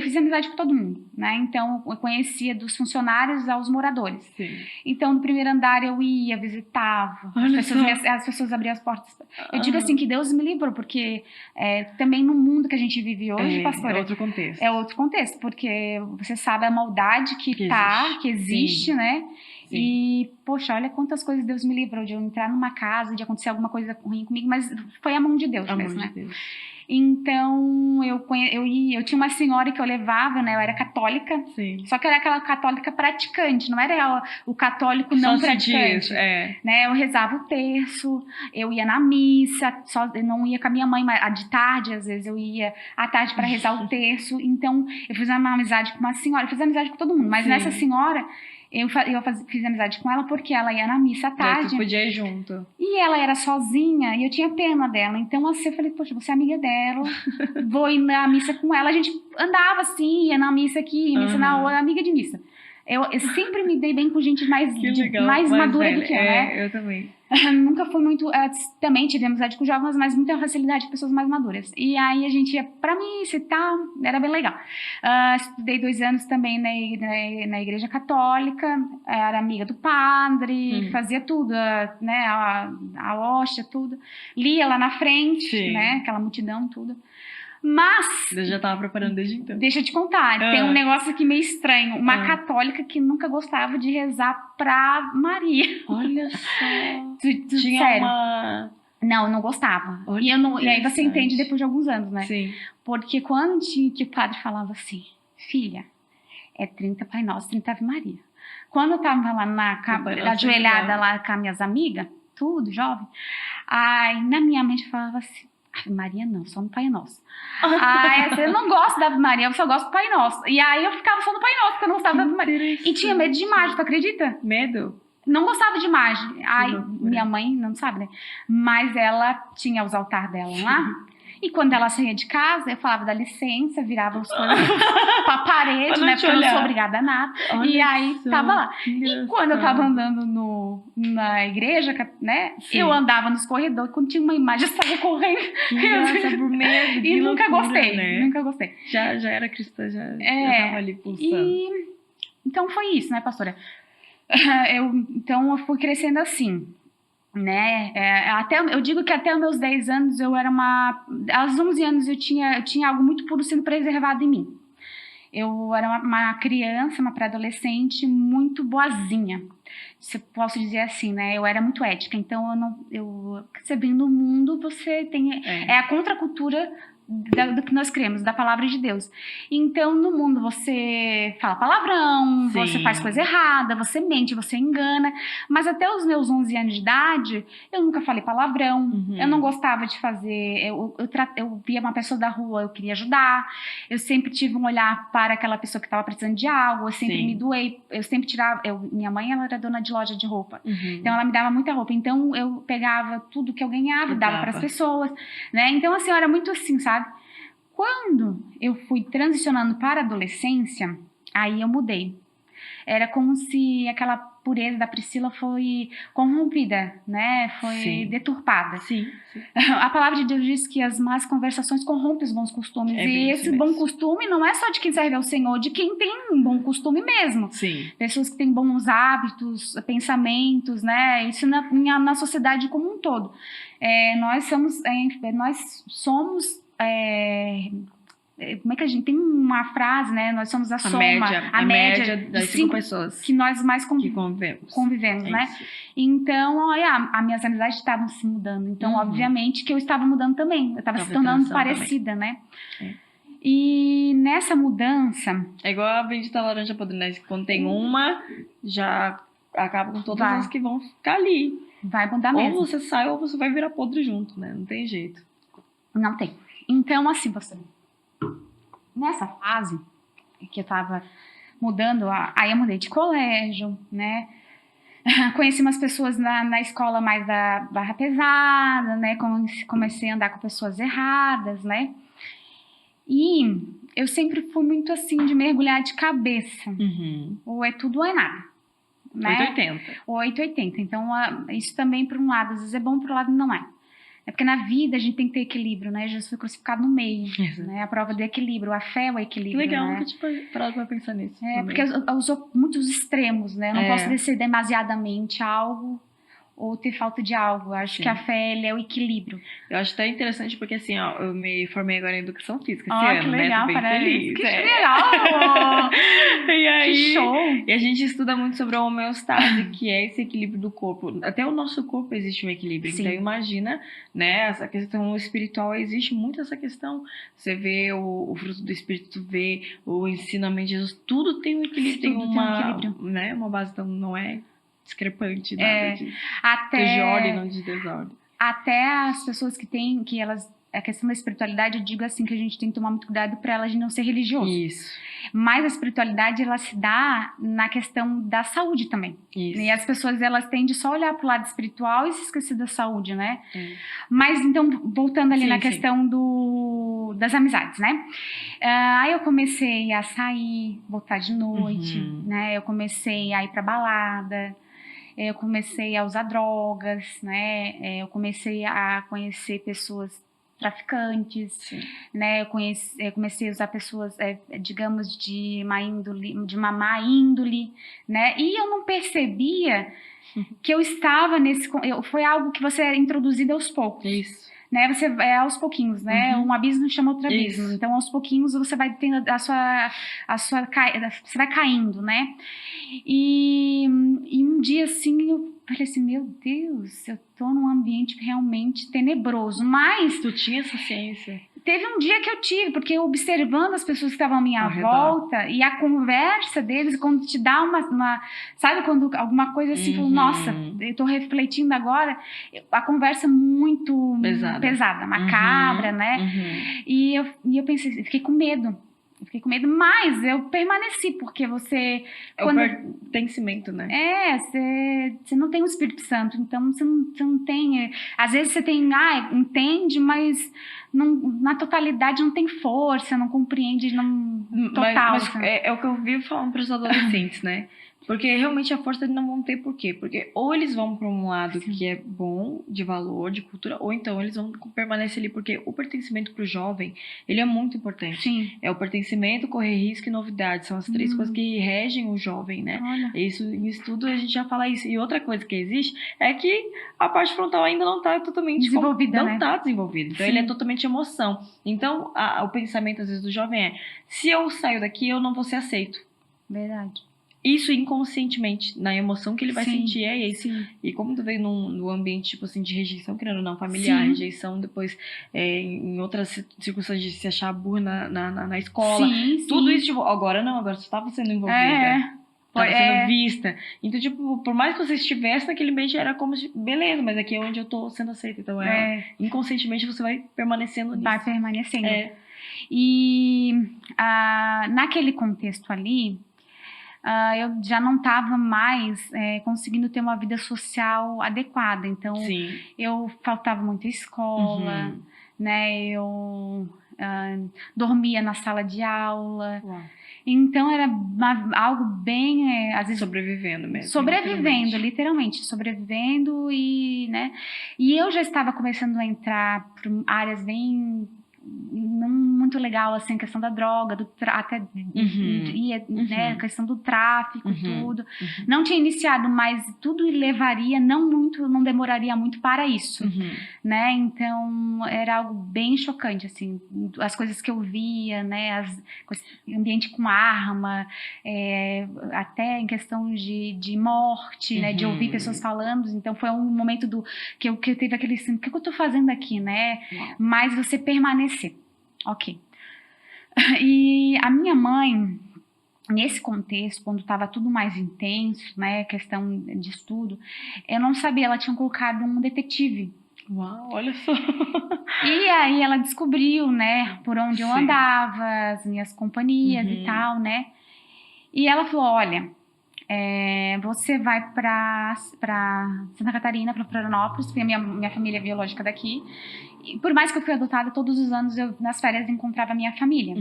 fiz amizade com todo mundo, né? Então, eu conhecia dos funcionários aos moradores. Sim. Então, no primeiro andar eu ia, visitava, as pessoas abriam as portas. Eu digo assim, que Deus me livrou, porque também no mundo que a gente vive hoje, pastora... É outro contexto. É outro contexto, porque você sabe a maldade que existe, né? Sim. E, poxa, olha quantas coisas Deus me livrou de eu entrar numa casa, de acontecer alguma coisa ruim comigo, mas foi a mão de Deus mesmo, né? Deus. Então, eu tinha uma senhora que eu levava, né? Eu era católica, Sim. Só que era aquela católica praticante, não era o católico não praticante. Isso, né? Eu rezava o terço, eu ia na missa, eu não ia com a minha mãe, mas de tarde, às vezes eu ia à tarde para rezar o terço. Então, eu fiz uma amizade com uma senhora, eu fiz amizade com todo mundo, mas nessa senhora... Eu fiz amizade com ela porque ela ia na missa à tarde. Você podia ir junto. E ela era sozinha e eu tinha pena dela. Então, assim, eu falei, poxa, vou ser amiga dela, vou ir na missa com ela. A gente andava assim, ia na missa aqui, missa na outra, amiga de missa. Eu sempre me dei bem com gente mais madura velha. Do que eu, né? Eu também. Nunca fui muito... também tive amizade com jovens, mas muita facilidade com pessoas mais maduras. E aí a gente ia pra missa e tal, era bem legal. Estudei 2 anos também na igreja católica, era amiga do padre, fazia tudo, né? A hóstia, tudo. Lia lá na frente, né? Aquela multidão, tudo. Mas... Eu já estava preparando desde então. Deixa eu te contar, tem um negócio aqui meio estranho. Uma católica que nunca gostava de rezar pra Maria. Olha só. Tinha sério. Não gostava. Olha, e aí você entende depois de alguns anos, né? Sim. Porque quando que o padre falava assim, filha, é 30 Pai Nosso, 30 Ave Maria. Quando eu tava lá ajoelhada lá com as minhas amigas, tudo, jovem, aí na minha mente falava assim, Ave Maria não, só no Pai Nosso. Aí eu não gosto da Ave Maria, eu só gosto do Pai Nosso. E aí eu ficava só no Pai Nosso, porque eu não gostava da Ave Maria. E tinha medo de imagem, tu acredita? Medo? Não gostava de imagem. Ai, minha mãe não sabe, né? Mas ela tinha os altares dela lá. E quando ela saía de casa, eu falava, dá licença, virava os coisas pra parede, né? Porque eu não sou obrigada a nada. E aí, tava lá. E quando eu tava andando na igreja, né? Eu andava nos corredores, quando tinha uma imagem, eu saía correndo. Nossa, por medo. E nunca gostei, né? Nunca gostei. Já era cristã, já tava ali pulsando. Então foi isso, né, pastora? Então eu fui crescendo assim. Né? Eu digo que até os meus 10 anos eu era aos 11 anos eu tinha algo muito puro sendo preservado em mim. Eu era uma criança, uma pré-adolescente muito boazinha, se posso dizer assim, né? Eu era muito ética, então você vem no mundo, você tem a contracultura do que nós cremos, da palavra de Deus. Então, no mundo, você fala palavrão, você faz coisa errada, você mente, você engana. Mas até os meus 11 anos de idade, eu nunca falei palavrão. Eu não gostava de fazer... Eu via uma pessoa da rua, eu queria ajudar. Eu sempre tive um olhar para aquela pessoa que estava precisando de algo. Eu sempre me doei. Eu sempre tirava... Minha mãe, ela era dona de loja de roupa. Então, ela me dava muita roupa. Então, eu pegava tudo que eu ganhava, dava para as pessoas. Né? Então, assim, eu era muito assim, sabe? Quando eu fui transicionando para a adolescência, aí eu mudei. Era como se aquela pureza da Priscila foi corrompida, né? Foi deturpada. Sim. A palavra de Deus diz que as más conversações corrompem os bons costumes. E esse bom costume não é só de quem serve ao Senhor, de quem tem um bom costume mesmo. Sim. Pessoas que têm bons hábitos, pensamentos, né? Isso na sociedade como um todo. Nós somos como é que a gente tem uma frase, né? Nós somos a média das 5 pessoas que nós mais convivemos, né? Isso. Então, as minhas amizades estavam se mudando. Então, obviamente que eu estava mudando também. Eu estava se tornando parecida, também. Né? E nessa mudança... É igual a bendita laranja podre, né? Quando tem uma, já acaba com todas as que vão ficar ali. Vai mudar mesmo. Ou você sai ou você vai virar podre junto, né? Não tem jeito. Não tem. Então, assim, nessa fase que eu tava mudando, aí eu mudei de colégio, né? Conheci umas pessoas na escola mais da barra pesada, né? Comecei a andar com pessoas erradas, né? E eu sempre fui muito assim de mergulhar de cabeça. Ou é tudo ou é nada. Né? 880. 880. Então, isso também, por um lado, às vezes é bom, por um lado não é. É porque na vida a gente tem que ter equilíbrio, né? Jesus foi crucificado no meio, né? A prova do equilíbrio, a fé é o equilíbrio, legal, né? nunca tinha parado pra pensar nisso. Porque usou muitos extremos, né? Eu não posso descer demasiadamente algo ou ter falta de algo. Eu acho que a fé, é o equilíbrio. Eu acho até interessante porque, assim, ó, eu me formei agora em Educação Física esse ano, que legal, né? Tô bem feliz. Que legal! E aí, que show! E a gente estuda muito sobre a homeostase, que é esse equilíbrio do corpo. Até o nosso corpo existe um equilíbrio. Sim. Então, imagina, né, essa questão espiritual, existe muito essa questão. Você vê o fruto do Espírito, tu vê o ensinamento de Jesus, tudo tem um equilíbrio, tem uma, né, uma base, então não é discrepante, nada disso. De ordem, não de desordem. Até as pessoas a questão da espiritualidade, eu digo assim, que a gente tem que tomar muito cuidado para elas de não ser religioso. Isso. Mas a espiritualidade, ela se dá na questão da saúde também. Isso. E as pessoas, elas tendem só a olhar pro lado espiritual e se esquecer da saúde, né? Mas, então, voltando ali na questão das amizades, né? Aí eu comecei a sair, voltar de noite, né? Eu comecei a ir pra balada. Eu comecei a usar drogas, né? Eu comecei a conhecer pessoas traficantes, né? Eu comecei a usar pessoas, digamos, de uma má índole, né? E eu não percebia que eu estava foi algo que você é introduzido aos poucos. Isso. Né, você vai aos pouquinos, né? Um abismo chama outro abismo. Isso. Então, aos pouquinhos você vai tendo você vai caindo, né? E um dia assim eu falei assim, meu Deus, eu tô num ambiente realmente tenebroso. Mas tu tinha essa ciência? Teve um dia que eu tive, porque observando as pessoas que estavam à minha volta e a conversa deles, quando te dá sabe, quando alguma coisa assim, falou, nossa, eu tô refletindo agora, a conversa muito pesada, macabra, né? E eu pensei, eu fiquei com medo. Mas eu permaneci, porque você... É o pertencimento, né? Você não tem o Espírito Santo, então você não tem... Às vezes você tem, entende, mas na totalidade não tem força, não compreende total. Mas é o que eu vivo falando para os adolescentes, né? Porque realmente a força eles não vão ter por quê? Porque ou eles vão para um lado que é bom, de valor, de cultura, ou então eles vão permanecer ali, porque o pertencimento para o jovem, ele é muito importante. Sim. É o pertencimento, correr risco e novidade, são as três coisas que regem o jovem, né? Olha. Isso, em estudo a gente já fala isso. E outra coisa que existe é que a parte frontal ainda não está totalmente desenvolvida, não está desenvolvida. Então ele é totalmente emoção. Então o pensamento às vezes do jovem é, se eu saio daqui eu não vou ser aceito. Verdade. Isso inconscientemente, na emoção que ele vai sentir, é isso. E como tu veio num ambiente, tipo assim, de rejeição, querendo ou não, familiar, rejeição, depois em outras circunstâncias de se achar burra na escola. Tudo isso, tipo, agora você estava sendo envolvida. Estava sendo vista. Então, tipo, por mais que você estivesse naquele ambiente, era como se, beleza, mas aqui é onde eu tô sendo aceita. Então, inconscientemente você vai permanecendo nisso. Vai permanecendo. E naquele contexto ali, eu já não estava mais conseguindo ter uma vida social adequada. Então, eu faltava muito à escola, né? Eu dormia na sala de aula. Uau. Então, era algo bem... às vezes, sobrevivendo mesmo. Sobrevivendo, literalmente. Sobrevivendo né? E eu já estava começando a entrar por áreas bem... não muito legal, assim, a questão da droga, né, a questão do tráfico, tudo. Não tinha iniciado, mas tudo levaria, não demoraria muito para isso, né, então era algo bem chocante, assim, as coisas que eu via, né, ambiente com arma, até em questão de morte, né, de ouvir pessoas falando, então foi um momento que eu teve aquele assim, o que eu tô fazendo aqui, né, mas você permanecer. Ok. E a minha mãe, nesse contexto, quando estava tudo mais intenso, né, questão de estudo, eu não sabia, ela tinha colocado um detetive. Uau, olha só. E aí ela descobriu, né, por onde eu andava, as minhas companhias e tal, né. E ela falou, olha, você vai para Santa Catarina, para Florianópolis, porque minha família é biológica daqui. E por mais que eu fui adotada, todos os anos eu nas férias encontrava a minha família.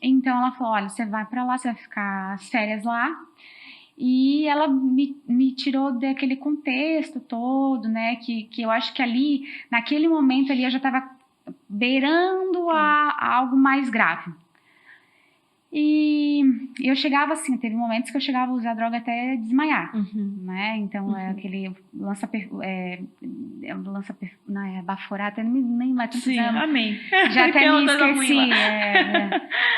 Então ela falou, olha, você vai para lá, você vai ficar as férias lá. E ela me tirou daquele contexto todo, né? Que eu acho que ali, naquele momento ali, eu já estava beirando a algo mais grave. E eu chegava assim, teve momentos que eu chegava a usar droga até desmaiar, né? Então, aquele baforar, até nem mais tanto. Sim, amém. Já até me outra esqueci.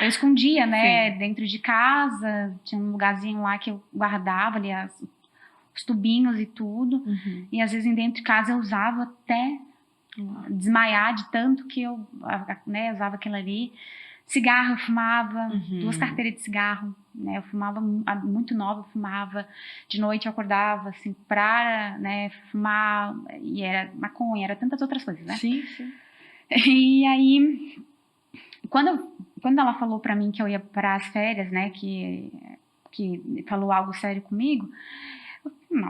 Eu escondia, né? Dentro de casa, tinha um lugarzinho lá que eu guardava ali os tubinhos e tudo. E às vezes dentro de casa eu usava até desmaiar de tanto que eu, né, usava aquilo ali. Cigarro, eu fumava, 2 carteiras de cigarro, né? Eu fumava muito nova, eu fumava. De noite eu acordava, assim, pra, né, fumar. E era maconha, era tantas outras coisas, né? Sim, sim. E aí, quando ela falou pra mim que eu ia para as férias, né? Que falou algo sério comigo,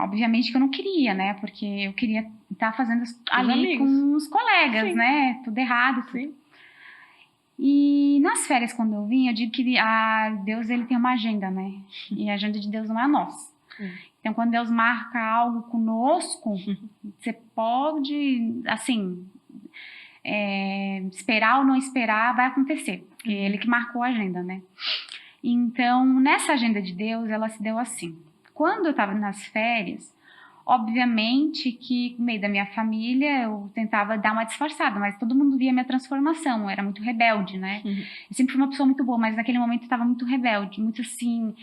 obviamente que eu não queria, né? Porque eu queria estar fazendo ali amigos. com os colegas, né? Tudo errado, sim. E nas férias, quando eu vim, eu digo que Deus, ele tem uma agenda, né? E a agenda de Deus não é a nossa. Então, quando Deus marca algo conosco, você pode, assim, esperar ou não esperar, vai acontecer. Porque ele que marcou a agenda, né? Então, nessa agenda de Deus, ela se deu assim. Quando eu estava nas férias, obviamente que no meio da minha família eu tentava dar uma disfarçada, mas todo mundo via minha transformação, eu era muito rebelde, né? Eu sempre fui uma pessoa muito boa, mas naquele momento eu estava muito rebelde, muito assim,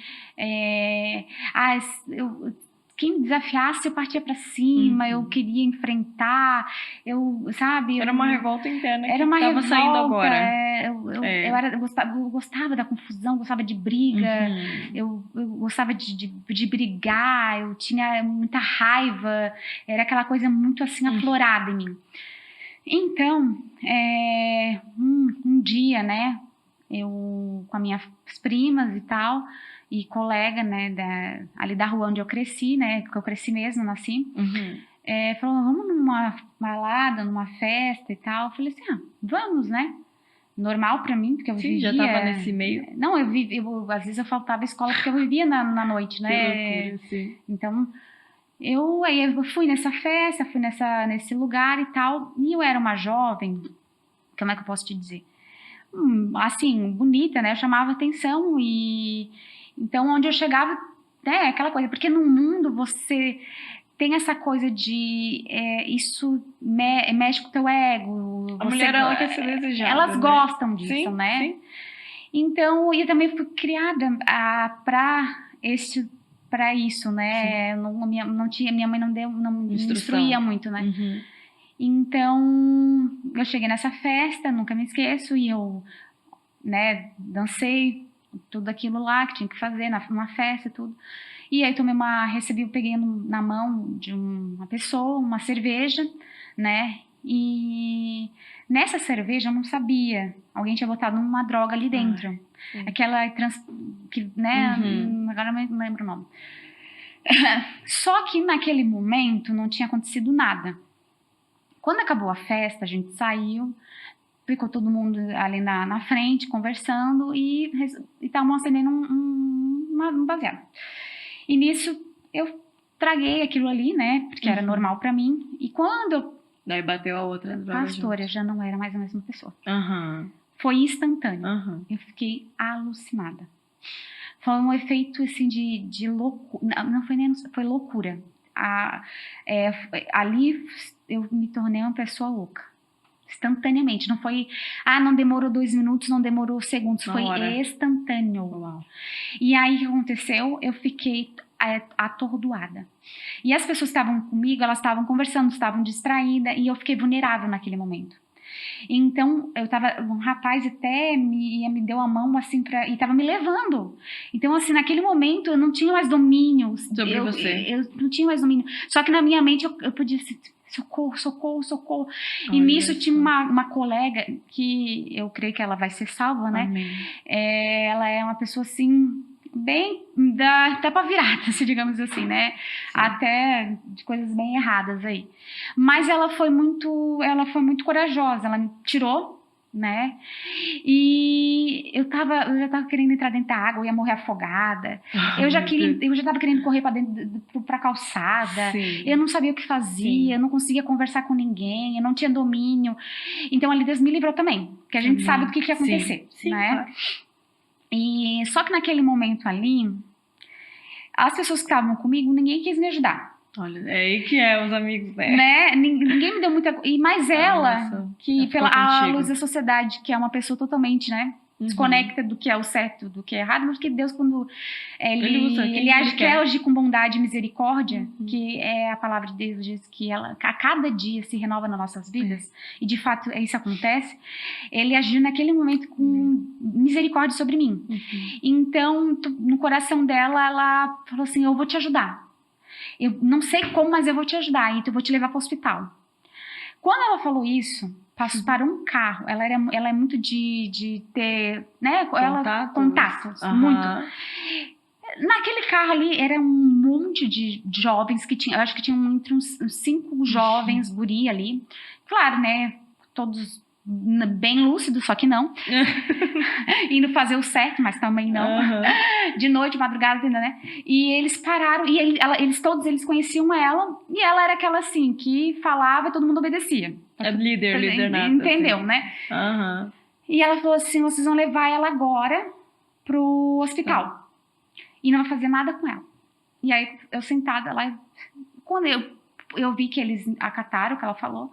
quem me desafiasse eu partia pra cima, eu queria enfrentar, Era uma revolta interna que era uma tava revolta, saindo agora. Eu gostava da confusão, gostava de briga, eu gostava de brigar, eu tinha muita raiva, era aquela coisa muito assim aflorada em mim. Então, um dia, né, eu com as minhas primas e tal, e colega, né, ali da rua onde eu cresci, né, que eu cresci mesmo, nasci, falou, vamos numa balada, numa festa e tal. Eu falei assim, vamos, né? Normal pra mim, porque eu vivia... já tava nesse meio. Não, às vezes eu faltava escola porque eu vivia na noite, né? Que loucura, sim. Então, eu fui nessa festa, fui nesse lugar e tal, e eu era uma jovem, como é que eu posso te dizer? Assim, bonita, né? Eu chamava atenção e... Então, onde eu chegava, aquela coisa, porque no mundo você tem essa coisa de isso mexe com o teu ego. A mulher, ela quer ser desejada, elas gostam disso, sim, né? Sim. Então, eu também fui criada para isso, né? Minha mãe não me instruía muito, né? Então, eu cheguei nessa festa, nunca me esqueço, e eu, né, dancei tudo aquilo lá que tinha que fazer numa festa e tudo. E aí peguei na mão de uma pessoa, uma cerveja, né? E nessa cerveja eu não sabia, alguém tinha botado uma droga ali dentro. Aquela né? Agora eu não lembro o nome. Só que naquele momento não tinha acontecido nada. Quando acabou a festa, a gente saiu, ficou todo mundo ali na frente conversando e estavam acendendo um baseado. E nisso eu traguei aquilo ali, né? Porque era normal pra mim. E quando daí bateu a outra droga. Pastora, já não era mais a mesma pessoa. Foi instantâneo. Eu fiquei alucinada. Foi um efeito assim de loucura. Não foi nem... Foi loucura. Ali eu me tornei uma pessoa louca. Instantaneamente. Não foi... não demorou 2 minutos, não demorou segundos. Foi instantâneo. Uau. E aí o que aconteceu? Eu fiquei atordoada. E as pessoas que estavam comigo, elas estavam conversando, estavam distraídas, e eu fiquei vulnerável naquele momento. Então, um rapaz até me deu a mão, assim, e tava me levando. Então, assim, naquele momento, eu não tinha mais domínio. Sobre você. Eu não tinha mais domínio. Só que na minha mente, eu podia assim, socorro, socorro, socorro. Olha, e nisso tinha uma colega, que eu creio que ela vai ser salva, né? Amém. Ela é uma pessoa, assim... bem da pra virada, se digamos assim, né? Sim. Até de coisas bem erradas aí. Mas ela foi muito corajosa, ela me tirou, né? E eu já tava querendo entrar dentro da água, eu ia morrer afogada. Eu já tava querendo correr pra calçada. Sim. Eu não sabia o que fazia, Sim. eu não conseguia conversar com ninguém, eu não tinha domínio. Então ali Deus me livrou também, porque a gente sabe do que ia acontecer, Sim. né? Claro. E só que naquele momento ali, as pessoas que estavam comigo, ninguém quis me ajudar. Olha, é aí que os amigos, né? Ninguém me deu muita... E mais ela, que a luz da sociedade, que é uma pessoa totalmente, né? Desconecta do que é o certo, do que é errado, mas que Deus, quando ele age, quer agir com bondade e misericórdia, que é a palavra de Deus, diz que ela a cada dia se renova nas nossas vidas, e de fato isso acontece, ele agiu naquele momento com misericórdia sobre mim. Então, no coração dela, ela falou assim, eu vou te ajudar. Eu não sei como, mas eu vou te ajudar, então eu vou te levar para o hospital. Quando ela falou isso, para um carro, ela é muito de ter, né, contatos, muito. Naquele carro ali, era um monte de jovens que tinha, eu acho que tinha entre uns 5 jovens, guri ali. Claro, né, todos bem lúcidos, só que não. Indo fazer o certo, mas também não. De noite, madrugada, né? E eles pararam, e todos eles conheciam ela, e ela era aquela assim, que falava e todo mundo obedecia. Líder nata. Entendeu, assim. Né? E ela falou assim, vocês vão levar ela agora pro hospital. E não vai fazer nada com ela. E aí, eu sentada lá, quando eu vi que eles acataram o que ela falou,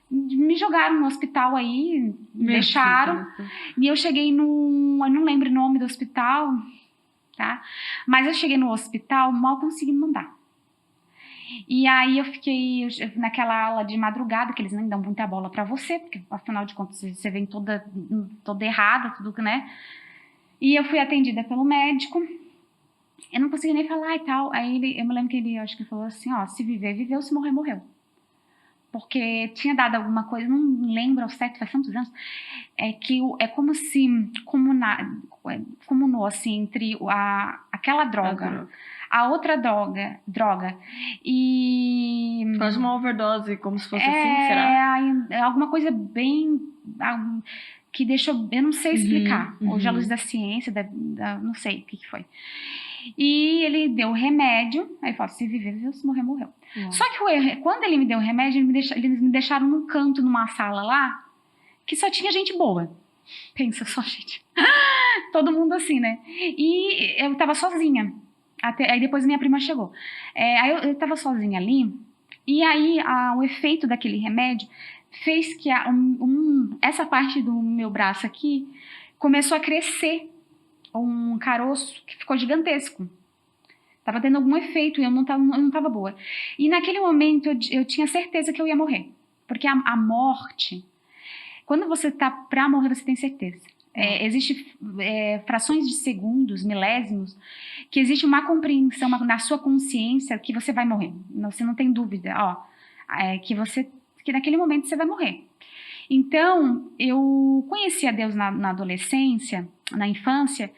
me jogaram no hospital aí, me deixaram. E eu cheguei eu não lembro o nome do hospital, tá? Mas eu cheguei no hospital mal conseguindo andar. E aí eu fiquei naquela aula de madrugada, que eles nem dão muita bola pra você, porque afinal de contas você vem toda errada, tudo, né? E eu fui atendida pelo médico. Eu não consegui nem falar e tal. Aí eu me lembro que ele, acho que falou assim, ó, se viver, viveu, se morrer, morreu. Porque tinha dado alguma coisa, não lembro ao certo, faz tantos anos, é como se comunou assim entre aquela droga, a outra droga e... Faz uma overdose, como se fosse assim, será? É alguma coisa bem... que deixou... Eu não sei explicar. Hoje, à luz da ciência, não sei o que foi. E ele deu o remédio, aí falou, se viver, viveu, se morrer, morreu. Só que quando ele me deu o remédio, eles me deixaram num canto, numa sala lá, que só tinha gente boa. Pensa só, gente. Todo mundo assim, né? E eu tava sozinha. Aí depois minha prima chegou. Aí eu tava sozinha ali, e aí o efeito daquele remédio fez que essa parte do meu braço aqui começou a crescer. Um caroço que ficou gigantesco. Tava tendo algum efeito e eu não tava boa. E naquele momento eu tinha certeza que eu ia morrer. Porque a morte, quando você tá pra morrer, você tem certeza. Existe frações de segundos, milésimos, que existe uma compreensão na sua consciência que você vai morrer. Você não tem dúvida, que naquele momento você vai morrer. Então, eu conheci a Deus na adolescência, na infância,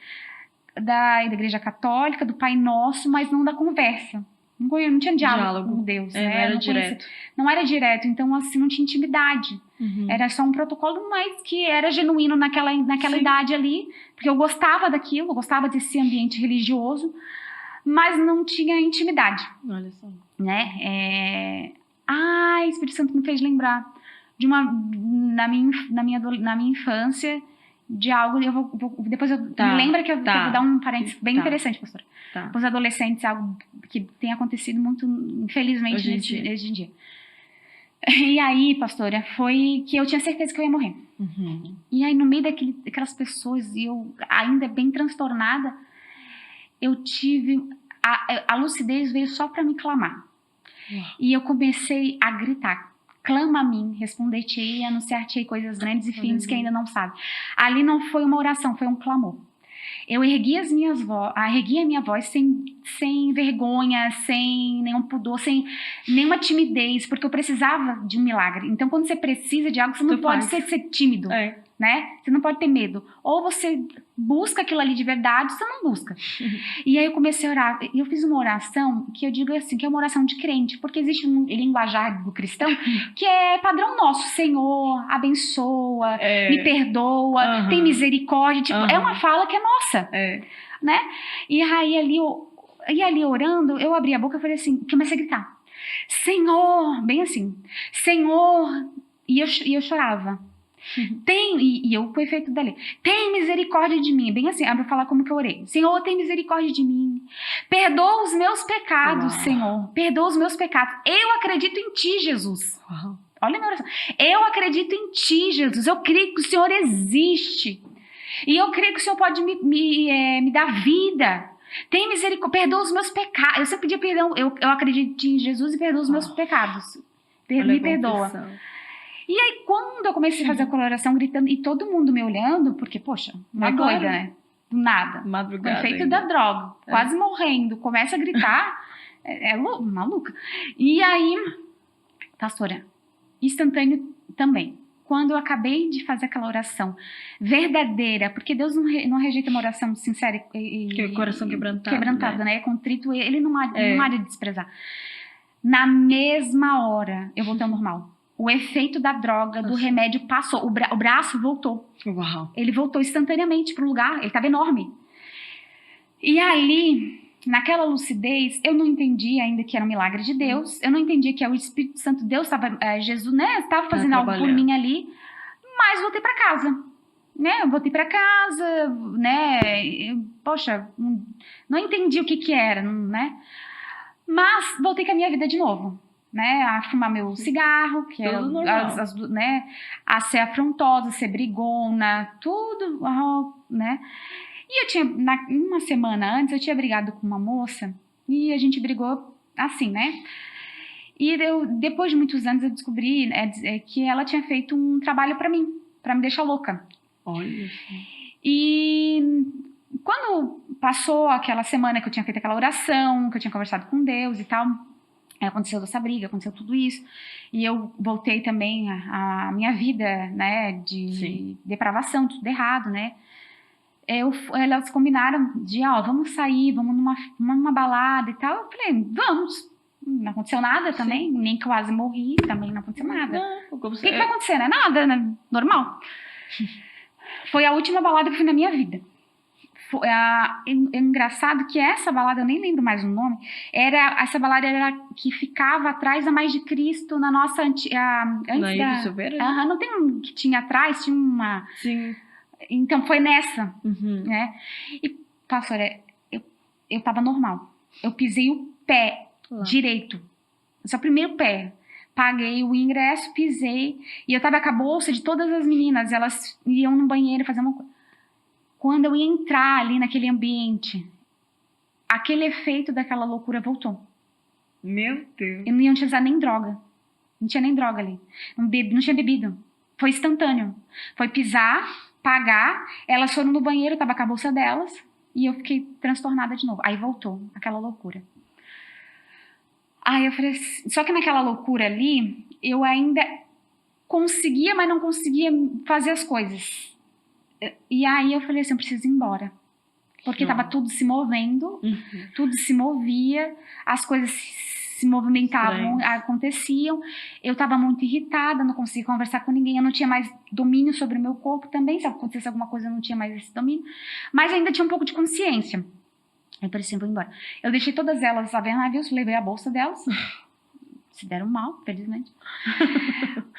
da Igreja Católica, do Pai Nosso, mas não da conversa. Não tinha diálogo com Deus. Não era direto. Não era direto, então assim, não tinha intimidade. Era só um protocolo, mas que era genuíno naquela idade ali, porque eu gostava daquilo, eu gostava desse ambiente religioso, mas não tinha intimidade. Olha só. Né? Espírito Santo me fez lembrar de na minha infância, de algo, depois me lembra que eu vou dar um parênteses bem interessante, pastora. Para os adolescentes, algo que tem acontecido muito, infelizmente, hoje em dia. E aí, pastora, foi que eu tinha certeza que eu ia morrer. E aí, no meio daquelas pessoas, e eu ainda bem transtornada, eu tive... A lucidez veio só para me clamar. E eu comecei a gritar. Clama a mim, responder-te-ei, anunciar-te-ei coisas grandes e firmes que ainda não sabe. Ali não foi uma oração, foi um clamor. Eu ergui a minha voz sem vergonha, sem nenhum pudor, sem nenhuma timidez, porque eu precisava de um milagre. Então, quando você precisa de algo, você não pode ser tímido. né? Você não pode ter medo. Ou você busca aquilo ali de verdade, ou você não busca. E aí eu comecei a orar. E eu fiz uma oração que eu digo assim, que é uma oração de crente, porque existe um linguajar do cristão que é padrão nosso. Senhor, abençoa, me perdoa, tem misericórdia. Tipo, é uma fala que é nossa, né? E aí ali orando, eu abri a boca e falei assim, comecei a gritar. Senhor, bem assim, Senhor, e eu chorava. E eu com o efeito dali, tem misericórdia de mim, bem assim, eu vou falar como que eu orei. Senhor, tem misericórdia de mim, perdoa os meus pecados. Senhor, perdoa os meus pecados, eu acredito em ti, Jesus. Olha a minha oração, eu acredito em ti, Jesus, eu creio que o Senhor existe, e eu creio que o Senhor pode me dar vida. Tem misericórdia, perdoa os meus pecados. Eu sempre pedia perdão. Eu acredito em Jesus e perdoa os meus pecados. Me perdoa. E aí, quando eu comecei a fazer a oração gritando, e todo mundo me olhando, porque, poxa, uma doida, né? Do nada. Madrugada. Com efeito da droga, quase morrendo. Começa a gritar, maluca. E aí, pastora, instantâneo também. Quando eu acabei de fazer aquela oração verdadeira, porque Deus não rejeita uma oração sincera e coração quebrantado, né? Contrito, ele não há de desprezar. Na mesma hora, eu voltei ao normal. O efeito da droga, do remédio passou. O braço voltou. Uau. Ele voltou instantaneamente pro lugar. Ele estava enorme. E ali, naquela lucidez, eu não entendi ainda que era um milagre de Deus. Eu não entendi que o Espírito Santo, Deus estava, Jesus, né, estava fazendo algo por mim ali. Mas voltei para casa, né? Eu voltei para casa, né? Poxa, não entendi o que era, né? Mas voltei com a minha vida de novo, né? A fumar meu cigarro, que era né? A ser afrontosa, ser brigona, tudo, né? E eu tinha, uma semana antes, eu tinha brigado com uma moça e a gente brigou assim, né? E depois de muitos anos eu descobri que ela tinha feito um trabalho pra mim, pra me deixar louca. Olha. E quando passou aquela semana que eu tinha feito aquela oração, que eu tinha conversado com Deus e tal, aconteceu essa briga, aconteceu tudo isso. E eu voltei também a minha vida, né, de depravação, tudo errado, né? Elas combinaram de, vamos sair, vamos numa balada e tal. Eu falei, vamos. Não aconteceu nada também, nem quase morri, também não aconteceu nada. O que vai acontecer, né? Nada, né? Normal. Foi a última balada que fui na minha vida. É engraçado que essa balada, eu nem lembro mais o nome, essa balada era que ficava atrás da Mais de Cristo, na nossa... antes da Silveira? Não tem um que tinha atrás, tinha uma... Sim. Então foi nessa, né? E, pastora, eu tava normal. Eu pisei o pé direito. Só o primeiro pé. Paguei o ingresso, pisei. E eu tava com a bolsa de todas as meninas. Elas iam no banheiro fazer uma coisa. Quando eu ia entrar ali naquele ambiente, aquele efeito daquela loucura voltou. Meu Deus. Eu não tinha usado nem droga. Não tinha nem droga ali. Não tinha bebido. Foi instantâneo. Foi pisar, pagar, elas foram no banheiro, eu tava com a bolsa delas, e eu fiquei transtornada de novo. Aí voltou aquela loucura. Aí eu falei assim, só que naquela loucura ali, eu ainda conseguia, mas não conseguia fazer as coisas. E aí eu falei assim, eu preciso ir embora. Porque tava tudo se movendo, tudo se movia, as coisas se movimentavam, aconteciam. Eu estava muito irritada, não conseguia conversar com ninguém, eu não tinha mais domínio sobre o meu corpo também, se acontecesse alguma coisa eu não tinha mais esse domínio, mas ainda tinha um pouco de consciência. Eu falei assim, vou embora. Eu deixei todas elas a ver navios, levei a bolsa delas, se deram mal, felizmente.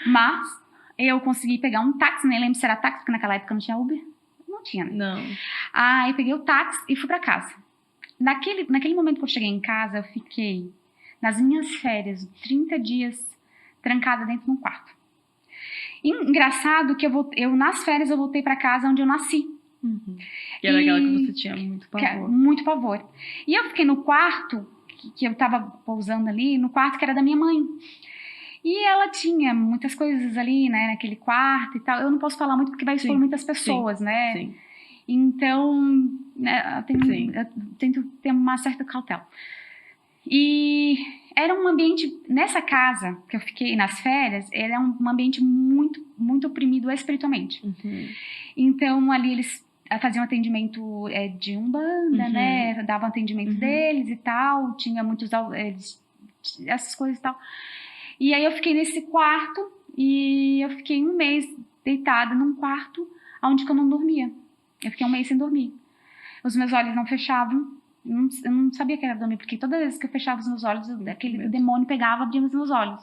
Mas eu consegui pegar um táxi, nem lembro se era táxi, porque naquela época não tinha Uber. Não tinha, né? Não. Aí eu peguei o táxi e fui pra casa. Naquele momento que eu cheguei em casa, eu fiquei... nas minhas férias, 30 dias trancada dentro de um quarto. E engraçado que eu nas férias eu voltei para casa onde eu nasci. Que era aquela que você tinha muito pavor. Muito pavor. E eu fiquei no quarto, que eu tava pousando ali, no quarto que era da minha mãe. E ela tinha muitas coisas ali, né, naquele quarto e tal. Eu não posso falar muito porque vai expor muitas pessoas, né? Sim. Então, né, eu tento ter uma certa cautela. E era um ambiente, nessa casa que eu fiquei nas férias, era um ambiente muito, muito oprimido espiritualmente. Então, ali eles faziam atendimento de Umbanda, né? Davam atendimento deles e tal. Tinha muitos... essas coisas e tal. E aí eu fiquei nesse quarto e eu fiquei um mês deitada num quarto onde eu não dormia. Eu fiquei um mês sem dormir. Os meus olhos não fechavam. Eu não sabia que era dormir, porque toda vez que eu fechava os meus olhos, aquele demônio pegava e abria os meus olhos.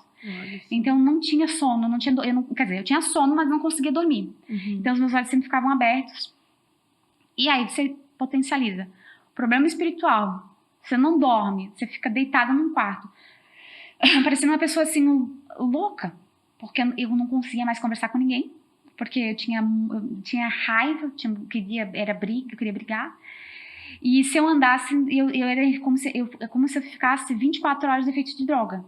Então não tinha sono, quer dizer, eu tinha sono, mas não conseguia dormir. Então os meus olhos sempre ficavam abertos. E aí você potencializa. Problema espiritual. Você não dorme, você fica deitada num quarto. Parecendo uma pessoa assim, louca. Porque eu não conseguia mais conversar com ninguém. Porque eu tinha raiva, eu queria brigar. E se eu andasse, era como se eu ficasse 24 horas de efeito de droga.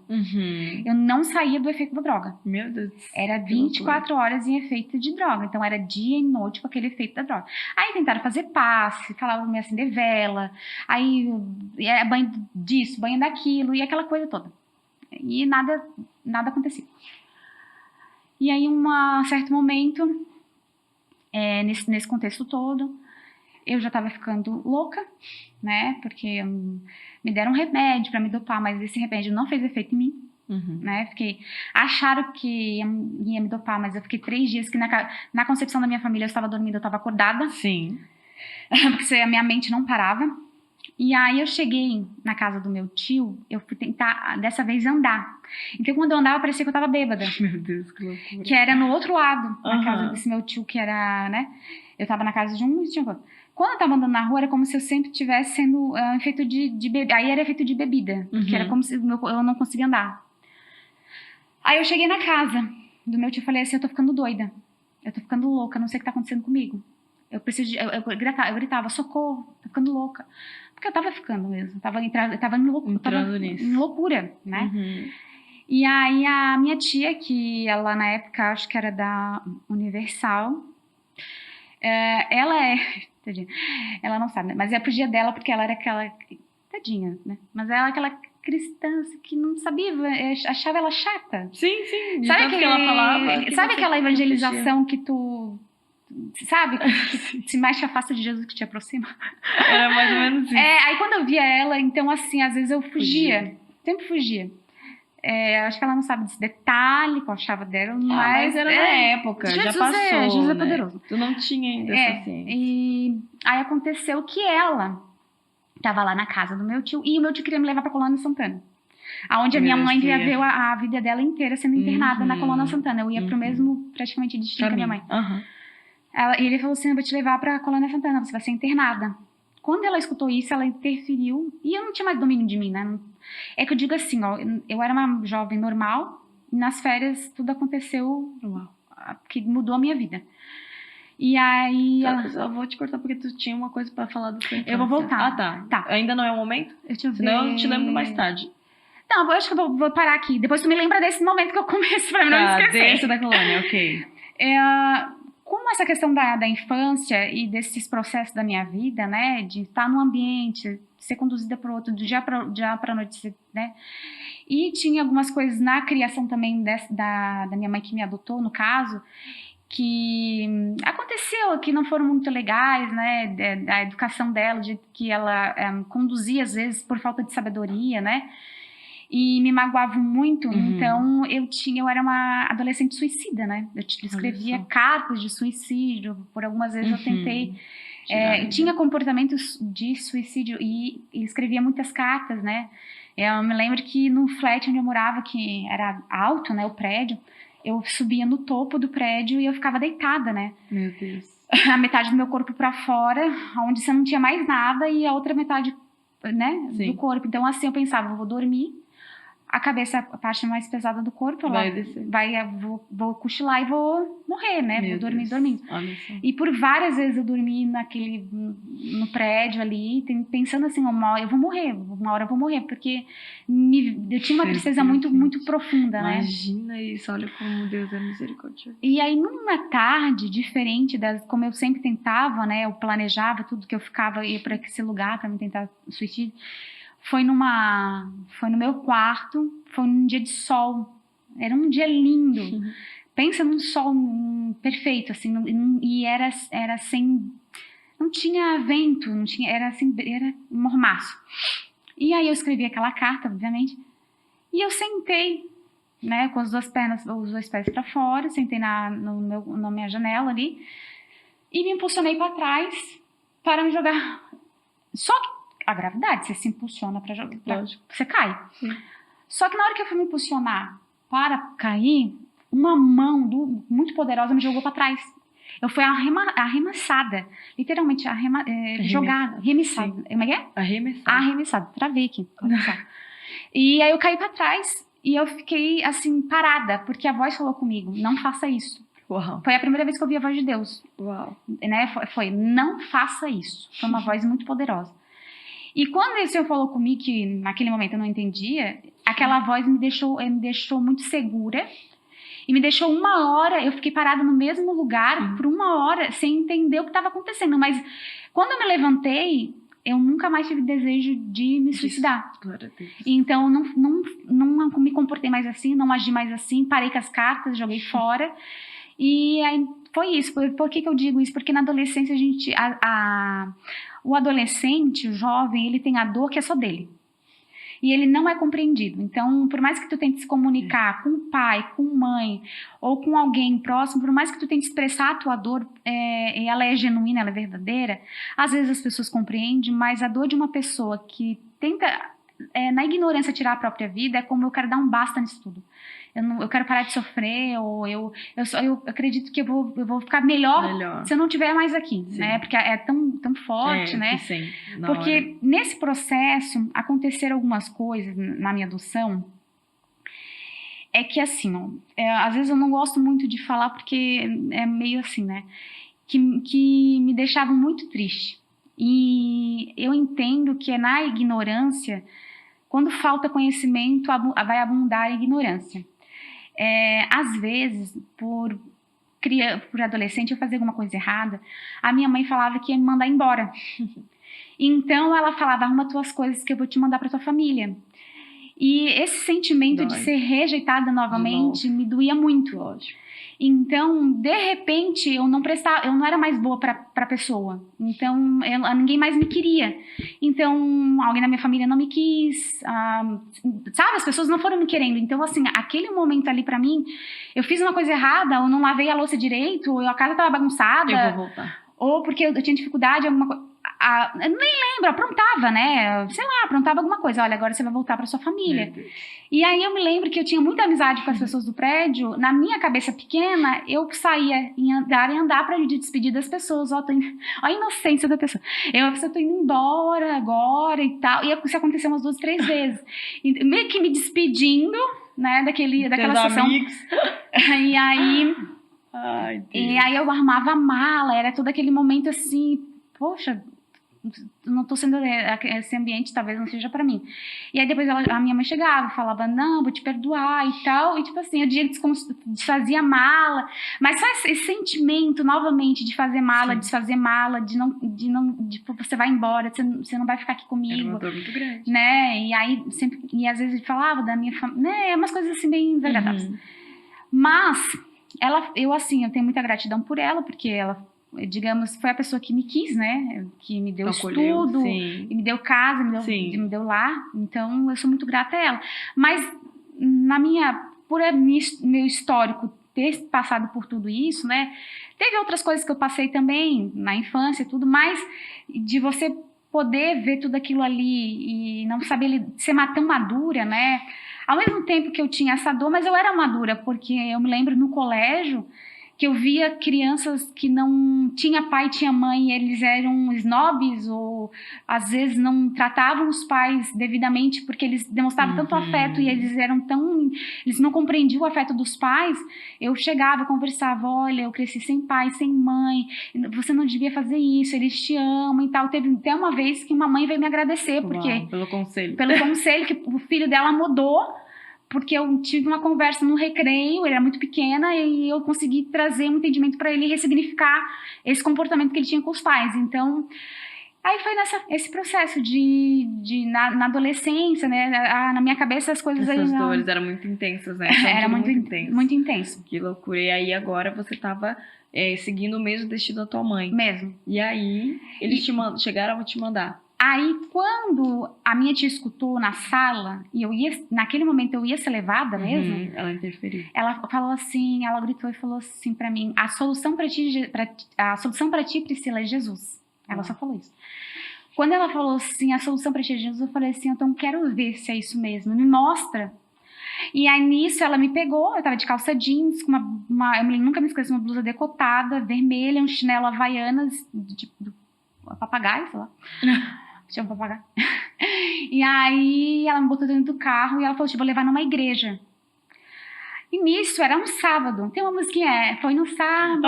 Eu não saía do efeito da droga. Meu Deus. Era 24 horas em efeito de droga. Então era dia e noite com aquele efeito da droga. Aí tentaram fazer passe, falavam pra me acender vela. Aí banho disso, banho daquilo e aquela coisa toda. E nada acontecia. E aí, um certo momento, nesse contexto todo, eu já estava ficando louca, né? Porque me deram um remédio para me dopar, mas esse remédio não fez efeito em mim, né? Acharam que ia me dopar, mas eu fiquei 3 dias que na concepção da minha família eu estava dormindo, eu estava acordada. Sim. Porque a minha mente não parava. E aí eu cheguei na casa do meu tio, eu fui tentar, dessa vez, andar. Então, quando eu andava, parecia que eu tava bêbada. Meu Deus, que loucura. Que era no outro lado, na casa desse meu tio, que era, né? Eu tava na casa de um e tinha outro. Quando eu tava andando na rua, era como se eu sempre estivesse sendo efeito de bebida. Aí era efeito de bebida, porque era como se eu não conseguia andar. Aí eu cheguei na casa do meu tio e falei assim, eu tô ficando doida. Eu tô ficando louca, não sei o que tá acontecendo comigo. Eu preciso de... Eu gritava, socorro, tô ficando louca. Porque eu tava ficando mesmo, tava em loucura, né? E aí a minha tia, que ela na época, acho que era da Universal, tadinha, ela não sabe, né? Mas é pro dia dela, porque ela era aquela, tadinha, né? Mas ela era aquela cristã que não sabia, achava ela chata. Sim, sabe que ela falava? Sabe aquela evangelização que tu... Sabe? Que se mais te afasta de Jesus que te aproxima. Era mais ou menos isso. Aí quando eu via ela, então assim, às vezes eu fugia. Sempre fugia. Acho que ela não sabe desse detalhe que eu achava dela, mas era na época, Jesus já passou, Jesus né? é poderoso. Tu não tinha ainda essa ciência. E aí aconteceu que ela tava lá na casa do meu tio, e o meu tio queria me levar pra Colônia Santana. Aonde a minha mãe viveu a vida dela inteira sendo internada na Colônia Santana. Eu ia pro mesmo, praticamente, destino que a minha mãe. E ele falou assim, eu vou te levar pra Colônia Santana, você vai ser internada. Quando ela escutou isso, ela interferiu, e eu não tinha mais domínio de mim, né? É que eu digo assim, ó, eu era uma jovem normal, e nas férias tudo aconteceu que mudou a minha vida. E aí... Eu vou te cortar porque tu tinha uma coisa pra falar do seu infância. Eu vou voltar. Tá. Ainda não é o momento? Senão eu te lembro mais tarde. Não, eu acho que eu vou parar aqui. Depois tu me lembra desse momento que eu começo, pra não esquecer. Desse da colônia, ok. Como essa questão da infância e desses processos da minha vida, né, de estar num ambiente, ser conduzida por outro, do dia para noite, né, e tinha algumas coisas na criação também da minha mãe que me adotou, no caso, que aconteceu, que não foram muito legais, né, da educação dela, de que ela conduzia às vezes por falta de sabedoria, né, e me magoavam muito, então eu era uma adolescente suicida, né? Eu escrevia cartas de suicídio, por algumas vezes eu tentei, tinha comportamentos de suicídio e escrevia muitas cartas, né? Eu me lembro que no flat onde eu morava, que era alto, né, o prédio, eu subia no topo do prédio e eu ficava deitada, né? Meu Deus. A metade do meu corpo pra fora, onde você não tinha mais nada, e a outra metade, né, do corpo. Então assim, eu pensava, eu vou dormir, a cabeça, a parte mais pesada do corpo, vou cochilar e vou morrer, né? Vou dormir dormindo. E por várias vezes eu dormi no prédio ali, pensando assim, eu vou morrer, uma hora eu vou morrer, porque eu tinha uma tristeza muito, muito profunda, né? Imagina isso, olha como Deus é misericordioso. E aí, numa tarde diferente como eu sempre tentava, né? Eu planejava tudo que eu ia para esse lugar para me tentar suicídio. Foi no meu quarto, foi num dia de sol. Era um dia lindo. Pensa num sol perfeito, assim, e era sem... Não tinha vento, não tinha, era um mormaço. E aí eu escrevi aquela carta, obviamente, e eu sentei, né, com as duas pernas, os dois pés para fora, sentei na minha janela ali, e me impulsionei para trás para me jogar. Só que a gravidade, você se impulsiona para jogar, você cai. Sim. Só que na hora que eu fui me impulsionar para cair, uma mão muito poderosa me jogou para trás. Eu fui arremessada, literalmente jogada, remissada. Como é que é? Arremessada, travei aqui. E aí eu caí para trás e eu fiquei assim parada, porque a voz falou comigo: não faça isso. Uau. Foi a primeira vez que eu ouvi a voz de Deus. Uau. Né? Foi não faça isso. Foi uma voz muito poderosa. E quando esse Senhor falou comigo, que naquele momento eu não entendia, aquela voz me deixou muito segura. E me deixou 1 hora, eu fiquei parada no mesmo lugar por 1 hora, sem entender o que estava acontecendo. Mas quando eu me levantei, eu nunca mais tive desejo de me suicidar. Glória a Deus. Então, não me comportei mais assim, não agi mais assim, parei com as cartas, joguei fora. E aí foi isso. Por que eu digo isso? Porque na adolescência, o adolescente, o jovem, ele tem a dor que é só dele. E ele não é compreendido. Então, por mais que tu tente se comunicar com o pai, com mãe, ou com alguém próximo, por mais que tu tente expressar a tua dor, ela é genuína, ela é verdadeira, às vezes as pessoas compreendem, mas a dor de uma pessoa que tenta, na ignorância, tirar a própria vida, é como: eu quero dar um basta nisso tudo. Eu quero parar de sofrer, ou eu acredito que eu vou ficar melhor se eu não estiver mais aqui, né? Porque é tão forte, né? Sim, porque nesse processo aconteceram algumas coisas na minha adoção. É que assim, às vezes eu não gosto muito de falar, porque é meio assim, né? Que me deixavam muito triste. E eu entendo que é na ignorância, quando falta conhecimento, vai abundar a ignorância. Às vezes, por adolescente, eu fazia alguma coisa errada, a minha mãe falava que ia me mandar embora. Então, ela falava: arruma tuas coisas que eu vou te mandar para tua família. E esse sentimento de ser rejeitada novamente me doía muito. Lógico. Então, de repente, eu não era mais boa para a pessoa. Então, ninguém mais me queria. Então, alguém da minha família não me quis. Sabe, as pessoas não foram me querendo. Então, assim, aquele momento ali para mim, eu fiz uma coisa errada, ou não lavei a louça direito, ou a casa estava bagunçada. Eu vou voltar. Ou porque eu tinha dificuldade em alguma coisa. Eu nem lembro, aprontava, né? Sei lá, aprontava alguma coisa. Olha, agora você vai voltar para sua família. E aí eu me lembro que eu tinha muita amizade com as pessoas do prédio. Na minha cabeça pequena, eu saía em andar para me despedir das pessoas. Ó, a inocência da pessoa. Eu tô indo embora agora e tal. E isso aconteceu umas 2, 3 vezes. E meio que me despedindo, né, daquela sessão. E aí... E aí eu arrumava a mala, era todo aquele momento assim, poxa, não tô sendo, esse ambiente talvez não seja pra mim. E aí depois a minha mãe chegava e falava: não, vou te perdoar e tal. E tipo assim, o dia desfazia a mala, mas só esse sentimento novamente de fazer mala, desfazer mala, de você vai embora, você não vai ficar aqui comigo. Era uma dor muito grande. Né? E aí sempre, e às vezes ele falava da minha família, né? Umas coisas assim bem desagradáveis. Mas eu tenho muita gratidão por ela, porque ela, digamos, foi a pessoa que me quis, né? Que me deu estudo, e me deu casa, me deu lar. Então, eu sou muito grata a ela. Mas, por meu histórico ter passado por tudo isso, né? Teve outras coisas que eu passei também na infância e tudo, mas de você poder ver tudo aquilo ali e não saber ser tão madura, né? Ao mesmo tempo que eu tinha essa dor, mas eu era madura, porque eu me lembro no colégio que eu via crianças que não tinha pai, tinha mãe, e eles eram snobs, ou às vezes não tratavam os pais devidamente, porque eles demonstravam tanto afeto e eles não compreendiam o afeto dos pais. Eu chegava, conversava: olha, eu cresci sem pai, sem mãe, você não devia fazer isso, eles te amam e tal. Teve até uma vez que uma mãe veio me agradecer, porque pelo conselho que o filho dela mudou, porque eu tive uma conversa no recreio, ele era muito pequena, e eu consegui trazer um entendimento para ele ressignificar esse comportamento que ele tinha com os pais. Então, Aí foi esse processo na adolescência, né? Na minha cabeça as coisas Essas aí... dores eram muito intensas, né? Era muito intenso. Muito intenso. Que loucura. E aí agora você tava seguindo o mesmo destino da tua mãe. Mesmo. E aí eles chegaram a te mandar. Aí quando a minha tia escutou na sala, e naquele momento eu ia ser levada mesmo. Ela interferiu. Ela falou assim, ela gritou e falou assim pra mim, a solução pra ti, Priscila, é Jesus. Ela só falou isso. Quando ela falou assim, a solução pra ti é Jesus, eu falei assim, então quero ver se é isso mesmo, me mostra. E aí nisso ela me pegou, eu tava de calça jeans, com eu nunca me esqueço, uma blusa decotada, vermelha, um chinelo Havaianas, do papagaio, sei lá. Tinha um papagaio. E aí ela me botou dentro do carro e ela falou, vou levar numa igreja. E nisso, era um sábado. Tem uma musiquinha, foi no sábado.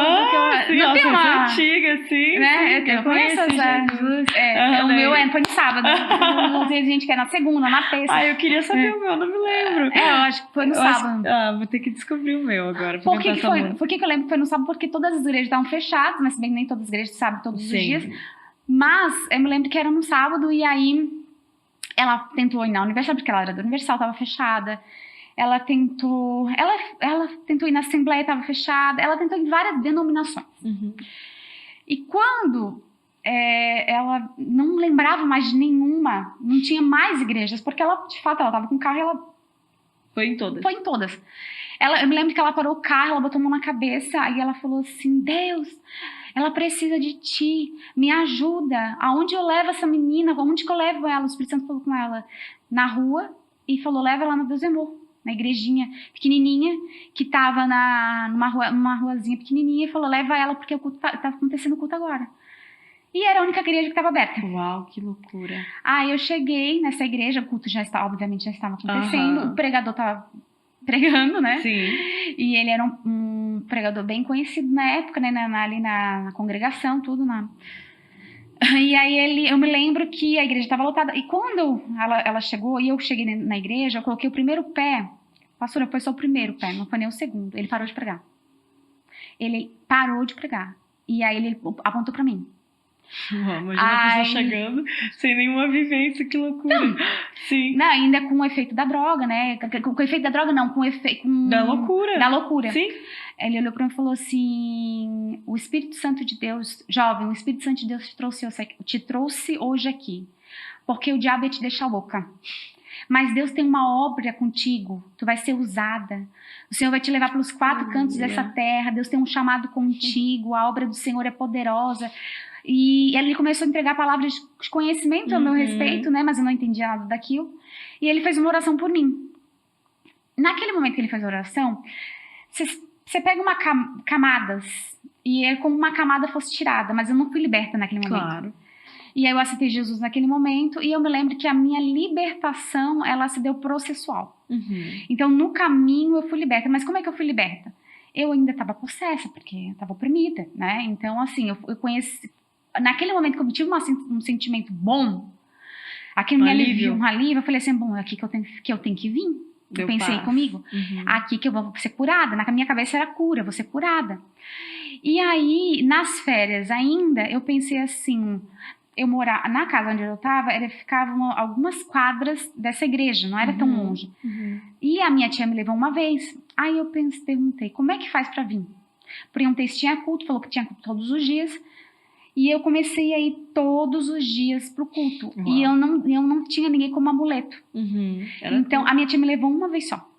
Sim, não tem uma antiga, sim. Né? Sim, eu conheço essa. O meu foi no sábado. Tem gente que é na segunda, na terça. Eu queria saber o meu, não me lembro. Eu acho que foi no sábado. Vou ter que descobrir o meu agora. Por que eu lembro que foi no sábado? Porque todas as igrejas estavam fechadas, mas bem nem todas as igrejas sabem todos os dias. Mas eu me lembro que era no sábado e aí ela tentou ir na Universal, porque ela era da Universal, estava fechada. Ela tentou ir na Assembleia, estava fechada. Ela tentou em várias denominações. E quando ela não lembrava mais de nenhuma, não tinha mais igrejas, porque ela, de fato, ela estava com o carro e ela... Foi em todas? Foi em todas. Eu me lembro que ela parou o carro, ela botou a mão na cabeça, aí ela falou assim, Deus, ela precisa de ti, me ajuda. Aonde eu levo essa menina? Aonde que eu levo ela? O Espírito Santo falou com ela na rua e falou, leva ela no Deus Amor. Na igrejinha pequenininha, que tava numa ruazinha pequenininha, e falou, leva ela porque o culto tá acontecendo o culto agora. E era a única igreja que estava aberta. Uau, que loucura. Aí eu cheguei nessa igreja, o culto obviamente já estava acontecendo, o pregador tava pregando, né? Sim. E ele era um pregador bem conhecido na época, né? Ali na congregação, tudo, E aí eu me lembro que a igreja estava lotada. E quando ela chegou, e eu cheguei na igreja, eu coloquei o primeiro pé. Pastora, foi só o primeiro pé, não foi nem o segundo. Ele parou de pregar. Ele parou de pregar. E aí ele apontou pra mim. Imagina a pessoa chegando sem nenhuma vivência, que loucura. Sim. Não, ainda com o efeito da droga, né? Com o efeito da droga, não, com o efeito... Da loucura. Da loucura. Sim. Ele olhou pra mim e falou assim, o Espírito Santo de Deus, jovem, o Espírito Santo de Deus te trouxe hoje aqui, porque o diabo ia te deixar louca. Mas Deus tem uma obra contigo, tu vai ser usada. O Senhor vai te levar pelos 4 cantos dessa terra, Deus tem um chamado contigo, a obra do Senhor é poderosa. E ele começou a entregar palavras de conhecimento a meu respeito, né? Mas eu não entendia nada daquilo. E ele fez uma oração por mim. Naquele momento que ele fez a oração, você pega camadas, e é como uma camada fosse tirada, mas eu não fui liberta naquele momento. Claro. E aí eu aceitei Jesus naquele momento, e eu me lembro que a minha libertação, ela se deu processual. Então, no caminho, eu fui liberta. Mas como é que eu fui liberta? Eu ainda estava possessa, porque eu estava oprimida, né? Então, assim, eu conheci... Naquele momento que eu tive um sentimento bom, aquele me aliviou, um alívio, eu falei assim, bom, é aqui que eu tenho que vir. Eu pensei comigo, aqui que eu vou ser curada. Na minha cabeça era cura, vou ser curada. E aí, nas férias ainda, eu pensei assim... Eu morava na casa onde eu estava, ficavam algumas quadras dessa igreja, não era tão longe. E a minha tia me levou uma vez. Aí eu perguntei, como é que faz para vir? Perguntei se tinha culto, falou que tinha culto todos os dias. E eu comecei a ir todos os dias pro culto. E eu não tinha ninguém como amuleto. Então a minha tia me levou uma vez só.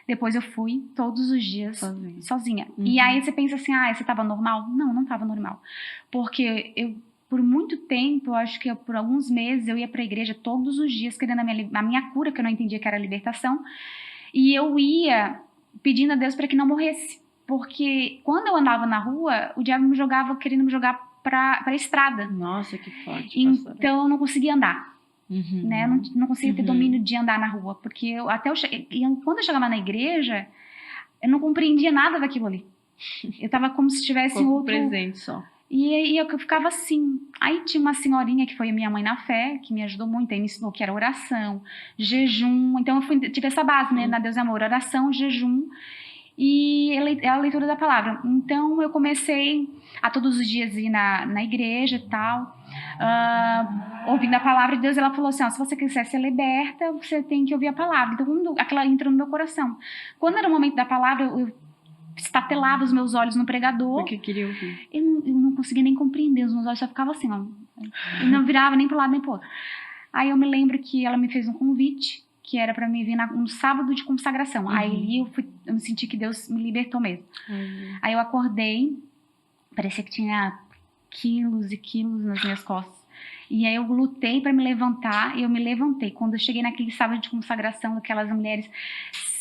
Depois eu fui todos os dias sozinha. E aí você pensa assim, você estava normal? Não, não estava normal. Porque por muito tempo, eu acho que por alguns meses, eu ia para a igreja todos os dias querendo a minha cura, que eu não entendia que era a libertação. E eu ia pedindo a Deus para que não morresse. Porque quando eu andava na rua, o diabo querendo me jogar para a estrada. Nossa, que forte. Então eu não conseguia andar. Né? Eu não conseguia ter domínio de andar na rua. Porque quando eu chegava na igreja, eu não compreendia nada daquilo ali. Eu estava como se tivesse um outro... presente só. E eu ficava assim. Aí tinha uma senhorinha que foi a minha mãe na fé, que me ajudou muito, aí me ensinou que era oração, jejum. Então eu tive essa base, né, na Deus é Amor, oração, jejum. e a leitura da palavra. Então eu comecei a todos os dias ir na igreja e tal, ouvindo a palavra de Deus. Ela falou assim, se você quiser ser liberta, você tem que ouvir a palavra. Então aquela entrou no meu coração. Quando era o momento da palavra, eu estatelava os meus olhos no pregador. Porque queria ouvir. Eu não conseguia nem compreender, os meus olhos só ficavam assim, ó. E não virava nem pro lado nem pro outro. Aí eu me lembro que ela me fez um convite, que era pra mim vir no sábado de consagração. Aí eu me senti que Deus me libertou mesmo. Aí eu acordei, parecia que tinha quilos e quilos nas minhas costas. E aí eu lutei pra me levantar, e eu me levantei. Quando eu cheguei naquele sábado de consagração, daquelas mulheres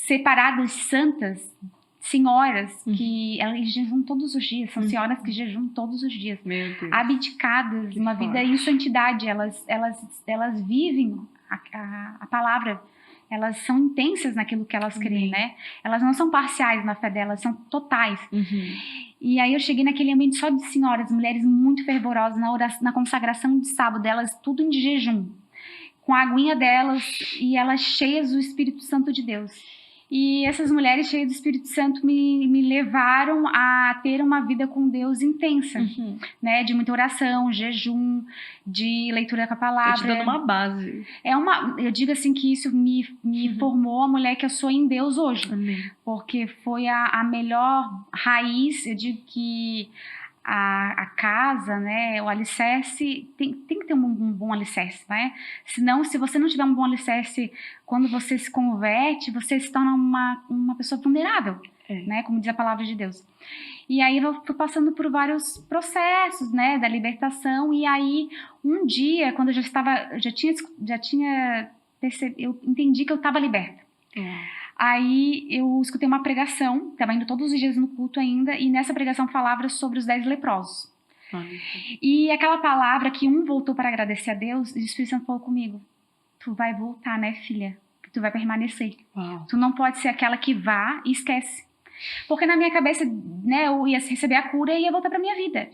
separadas, santas, senhoras, que elas jejuam todos os dias, são senhoras que jejuam todos os dias, Meu Deus. abdicadas, uma vida em santidade, elas vivem a palavra, elas são intensas naquilo que elas creem, né? Elas não são parciais na fé delas, são totais. E aí eu cheguei naquele ambiente só de senhoras, mulheres muito fervorosas, na consagração de sábado delas, tudo em jejum, com a aguinha delas, e elas cheias do Espírito Santo de Deus. E essas mulheres cheias do Espírito Santo me levaram a ter uma vida com Deus intensa, né? De muita oração, jejum, de leitura com a palavra. Tô te dando uma base. Eu digo assim que isso me formou a mulher que eu sou em Deus hoje. Amém. Porque foi a melhor raiz. Eu digo que a casa, né, o alicerce, tem que ter um bom alicerce, né? Senão, se você não tiver um bom alicerce, quando você se converte, você se torna uma pessoa vulnerável, né? Como diz a palavra de Deus. E aí eu fui passando por vários processos, né, da libertação. E aí, um dia, quando eu já tinha percebido, eu entendi que eu estava liberta. Aí eu escutei uma pregação, estava indo todos os dias no culto ainda, e nessa pregação falava sobre os 10 leprosos. E aquela palavra que um voltou para agradecer a Deus, o Espírito Santo falou comigo: tu vai voltar, né, filha? Tu vai permanecer. Tu não pode ser aquela que vá e esquece. Porque na minha cabeça, né, eu ia receber a cura e ia voltar pra minha vida.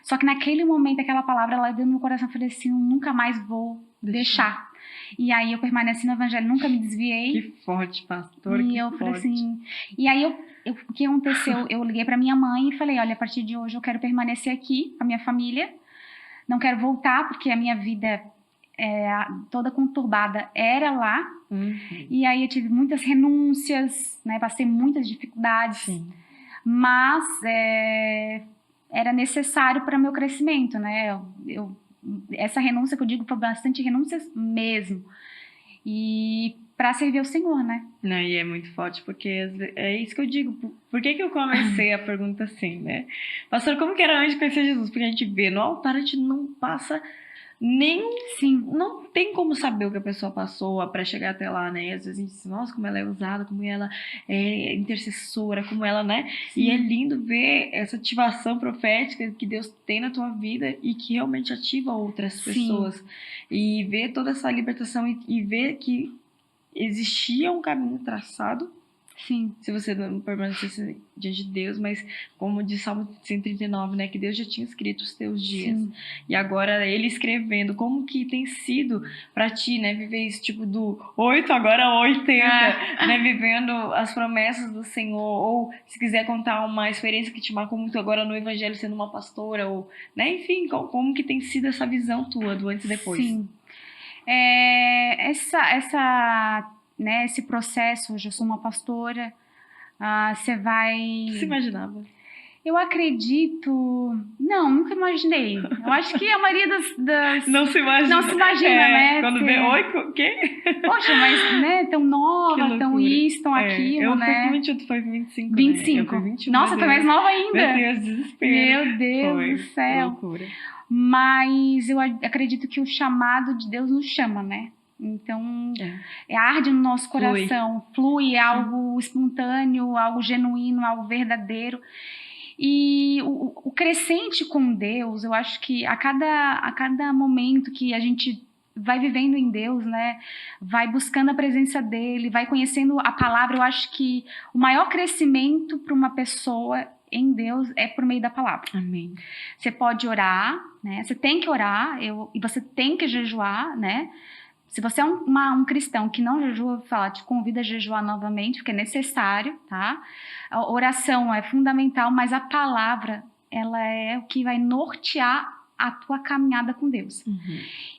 Só que naquele momento, aquela palavra, ela deu no meu coração, eu falei assim, eu nunca mais vou deixar. E aí eu permaneci no evangelho, nunca me desviei. Que forte, pastor. E eu falei assim. E aí o que aconteceu? Eu liguei pra minha mãe e falei: olha, a partir de hoje eu quero permanecer aqui com a minha família. Não quero voltar, porque a minha vida toda conturbada era lá. E aí eu tive muitas renúncias, né? Passei muitas dificuldades. Mas era necessário para meu crescimento, né? Essa renúncia que eu digo foi bastante renúncias mesmo. E para servir ao Senhor, né? Não, e é muito forte, porque é isso que eu digo. Por que eu comecei a pergunta assim, né? Pastor, como que era antes de conhecer Jesus? Porque a gente vê no altar, a gente não passa nem... Não tem como saber o que a pessoa passou para chegar até lá, né? E às vezes a gente diz, nossa, como ela é usada, como ela é intercessora, como ela, né? E é lindo ver essa ativação profética que Deus tem na tua vida e que realmente ativa outras pessoas. E ver toda essa libertação e ver que existia um caminho traçado. Se você não permanecesse diante de Deus, mas como diz Salmo 139, né, que Deus já tinha escrito os teus dias. E agora ele escrevendo, como que tem sido pra ti, né, viver isso tipo do 8 agora 80, né, vivendo as promessas do Senhor, ou se quiser contar uma experiência que te marcou muito agora no evangelho sendo uma pastora, ou, né, enfim, como que tem sido essa visão tua do antes e depois? Né, esse processo, hoje eu sou uma pastora, você vai... Você imaginava? Eu acredito... Não, nunca imaginei. Eu acho que a maioria das... Não se imagina. Não se imagina, né? Quando vê, oi, o quê? Poxa, mas, né, tão nova, tão isso, tão aquilo, né? Eu fui com 21, tu foi com 25, 25. Né? Eu fui 21, nossa, foi mais nova ainda. Meu Deus, desespero. Meu Deus do céu. Loucura. Mas eu acredito que o chamado de Deus nos chama, né? Então, arde no nosso coração, flui algo espontâneo, algo genuíno, algo verdadeiro. E o crescente com Deus, eu acho que a cada momento que a gente vai vivendo em Deus, né, vai buscando a presença dele, vai conhecendo a palavra, eu acho que o maior crescimento para uma pessoa em Deus é por meio da palavra. Amém. Você pode orar, né? Você tem que orar, e você tem que jejuar, né? Se você é um cristão que não jejua, eu vou falar, te convido a jejuar novamente, porque é necessário, tá? A oração é fundamental, mas a palavra, ela é o que vai nortear a tua caminhada com Deus.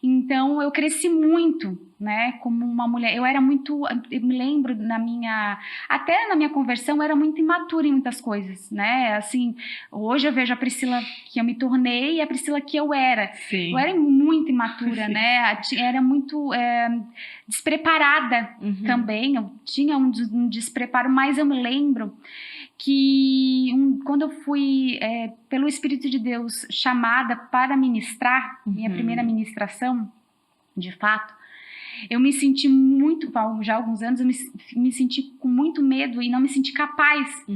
Então, eu cresci muito, né, como uma mulher. Eu me lembro até na minha conversão, eu era muito imatura em muitas coisas, né, assim, hoje eu vejo a Priscila que eu me tornei e a Priscila que eu era. Sim. Eu era muito imatura, né, era muito despreparada também, eu tinha um despreparo, mas eu me lembro que quando eu fui, pelo Espírito de Deus, chamada para ministrar, minha primeira ministração, de fato, eu me senti muito, já há alguns anos, eu me senti com muito medo e não me senti capaz,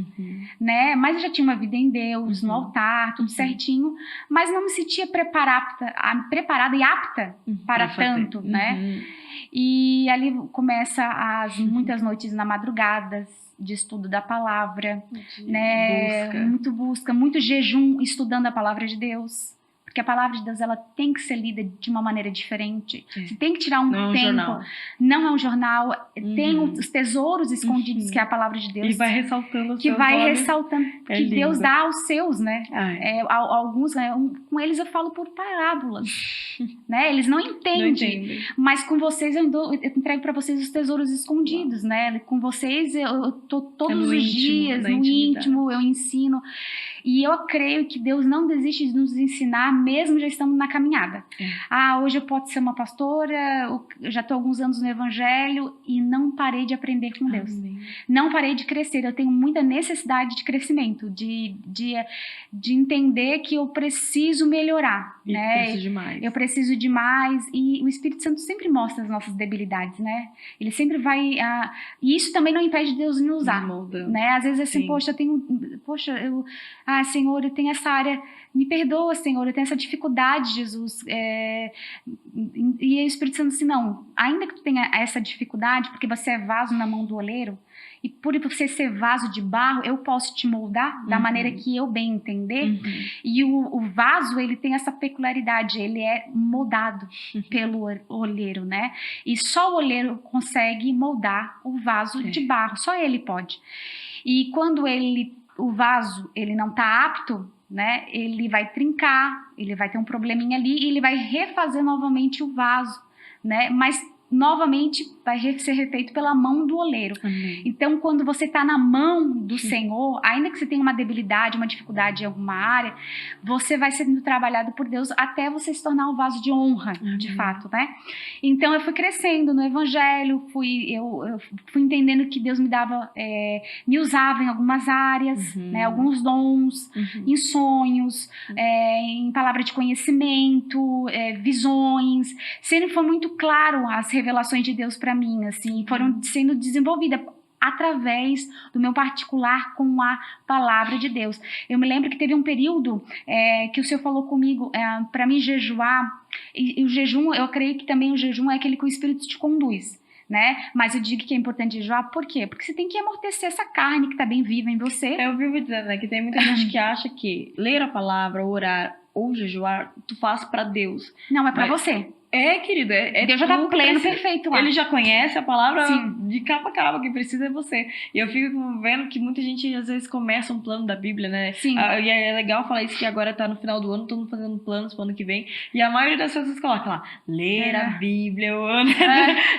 né? Mas eu já tinha uma vida em Deus, no altar, tudo certinho, mas não me sentia preparada e apta para tanto, né? E ali começa muitas noites na madrugada, de estudo da palavra, né? Muito jejum estudando a palavra de Deus. Porque a palavra de Deus, ela tem que ser lida de uma maneira diferente. Você tem que tirar tempo. Não é um jornal. Tem os tesouros escondidos, que é a palavra de Deus. E vai ressaltando os que seus vai olhos. ressaltando que lindo. Deus dá aos seus, né? Alguns, com eles eu falo por parábolas. Né? Eles não entendem. Mas com vocês eu entrego para vocês os tesouros escondidos, né? Com vocês eu tô todos os dias no íntimo, eu ensino. E eu creio que Deus não desiste de nos ensinar, mesmo já estamos na caminhada. Hoje eu posso ser uma pastora, eu já estou há alguns anos no Evangelho e não parei de aprender com Deus. Não parei de crescer, eu tenho muita necessidade de crescimento, de entender que eu preciso melhorar. Né? Eu preciso demais e o Espírito Santo sempre mostra as nossas debilidades, né? Ele sempre vai... e isso também não impede Deus me usar. Né? Às vezes assim, Senhor, eu tenho essa área, me perdoa, Senhor, eu tenho essa dificuldade, Jesus. E o Espírito Santo assim, não, ainda que tu tenha essa dificuldade, porque você é vaso na mão do oleiro, e por você ser vaso de barro, eu posso te moldar da maneira que eu bem entender. E o vaso, ele tem essa peculiaridade, ele é moldado pelo oleiro, né? E só o oleiro consegue moldar o vaso de barro, só ele pode. E quando o vaso ele não está apto, né? Ele vai trincar, ele vai ter um probleminha ali e ele vai refazer novamente o vaso, né? Mas novamente vai ser refeito pela mão do oleiro. Então, quando você está na mão do Senhor, ainda que você tenha uma debilidade, uma dificuldade em alguma área, você vai sendo trabalhado por Deus até você se tornar um vaso de honra, de fato, né? Então, eu fui crescendo no Evangelho, eu fui entendendo que Deus me usava em algumas áreas, né? Alguns dons, em sonhos, em palavra de conhecimento, visões. Sempre foi muito claro as revelações de Deus para mim, assim, foram sendo desenvolvidas através do meu particular com a palavra de Deus. Eu me lembro que teve um período que o Senhor falou comigo para mim jejuar, e o jejum, eu creio que também o jejum é aquele que o Espírito te conduz, né? Mas eu digo que é importante jejuar, por quê? Porque você tem que amortecer essa carne que está bem viva em você. Eu vivo dizendo, né, que tem muita gente que acha que ler a palavra, orar ou jejuar, tu faz para Deus. Não, é para você. Querido, Deus já tá pleno, perfeito lá. Ele já conhece a palavra de capa a capa, quem precisa é você. E eu fico vendo que muita gente às vezes começa um plano da Bíblia, né? Sim. E é legal falar isso, que agora tá no final do ano, todo mundo fazendo planos pro ano que vem. E a maioria das pessoas coloca lá, ler a Bíblia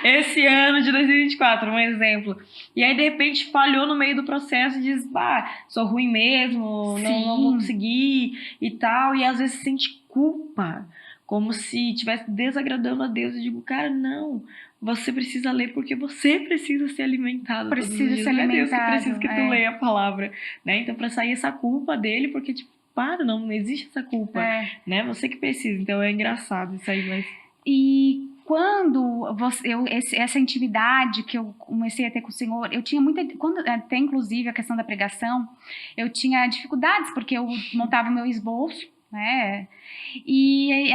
esse ano de 2024, um exemplo. E aí, de repente, falhou no meio do processo e diz, sou ruim mesmo, não vou conseguir e tal. E às vezes sente culpa, como se estivesse desagradando a Deus. Eu digo, cara, não. Você precisa ler porque você precisa ser alimentado. Precisa ser alimentado. Não é Deus que precisa que tu leia a palavra, né? Então, para sair essa culpa dele, porque, não existe essa culpa, né? Você que precisa. Então, é engraçado isso aí, mas... E quando essa intimidade que eu comecei a ter com o Senhor, eu tinha até inclusive a questão da pregação, eu tinha dificuldades, porque eu montava o meu esboço, né? E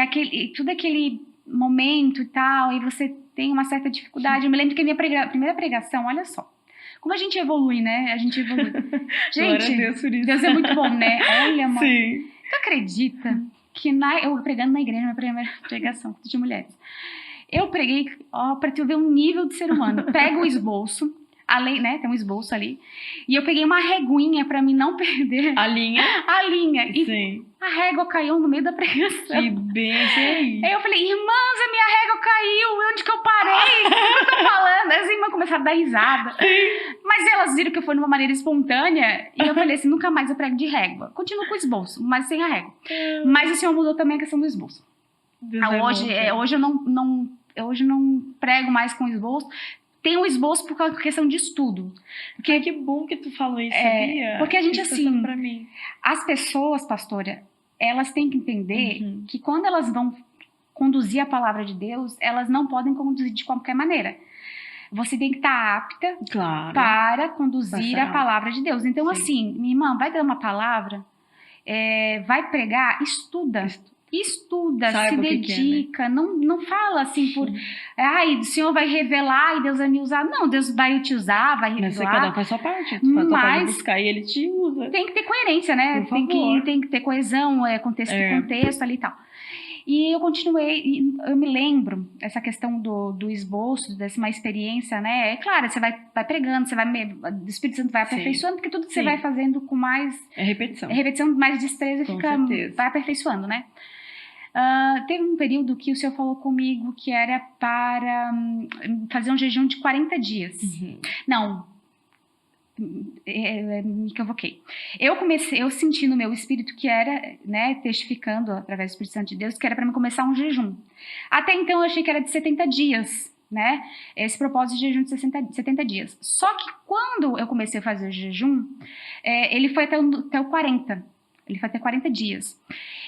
tudo aquele momento e tal, e você tem uma certa dificuldade. Eu me lembro que a minha primeira pregação, olha só, como a gente evolui, né? A gente evolui. Gente, Deus é muito bom, né? Olha, mano, Sim. Tu acredita que eu pregando na igreja, minha primeira pregação de mulheres, Eu preguei, ó, pra tu ver um nível de ser humano. Pega o esboço, além, né, tem um esboço ali, e eu peguei uma reguinha pra mim não perder A linha. a linha. E Sim. a régua caiu no meio da pregação. Que benção aí. Aí eu falei, irmãs, a minha régua caiu, onde que eu parei? O que eu tô falando? As irmãs começaram a dar risada. Mas elas viram que foi de uma maneira espontânea, e eu falei assim, nunca mais eu prego de régua. Continuo com o esboço, mas sem a régua. Mas o Senhor mudou também a questão do esboço. Hoje eu não prego mais com esboço. Tem um esboço por causa da questão de estudo. Porque que bom que tu falou isso, sabia? Porque a gente, assim, pra mim. As pessoas, pastora, elas têm que entender que quando elas vão conduzir a palavra de Deus, elas não podem conduzir de qualquer maneira. Você tem que estar apta para conduzir a palavra de Deus. Então, assim, minha irmã, vai dar uma palavra, vai pregar, estuda, se dedica, não fala assim por... Ai, o Senhor vai revelar e Deus vai me usar. Não, Deus vai te usar, vai revelar. Mas cada um faz sua parte. Tu faz sua parte de buscar e Ele te usa. Tem que ter coerência, né? Tem que ter coesão, contexto ali e tal. E eu continuei, eu me lembro, essa questão do esboço, dessa uma experiência, né? É claro, você vai pregando, o Espírito Santo vai aperfeiçoando, porque tudo que você vai fazendo com mais... repetição, mais destreza, vai aperfeiçoando, né? Teve um período que o Senhor falou comigo que era para fazer um jejum de 40 dias. Não, me equivoquei. Eu senti no meu espírito que era, né, testificando através do Espírito Santo de Deus, que era para mim começar um jejum. Até então eu achei que era de 70 dias, né? Esse propósito de jejum de 70 dias. Só que quando eu comecei a fazer o jejum, ele foi até o 40. Ele foi até 40 dias.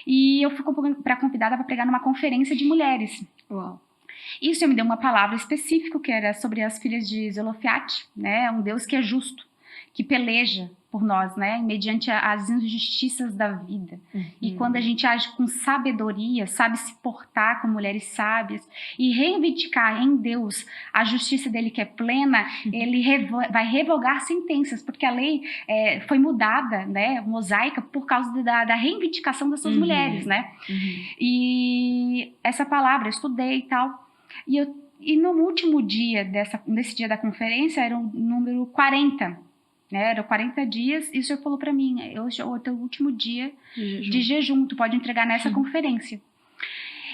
E eu fui convidada para pregar numa conferência de mulheres. Uau. E o Senhor me deu uma palavra específica, que era sobre as filhas de Zelofiate, né? Um Deus que é justo, que peleja por nós, né? Mediante as injustiças da vida. E quando a gente age com sabedoria, sabe se portar com mulheres sábias e reivindicar em Deus a justiça dele que é plena, ele vai revogar sentenças, porque a lei foi mudada, né? Mosaica, por causa da reivindicação dessas mulheres, né? E essa palavra eu estudei e tal. E no último dia nesse dia da conferência era o número 40. Era 40 dias, e o Senhor falou para mim, hoje é o teu último dia de jejum, tu pode entregar nessa conferência.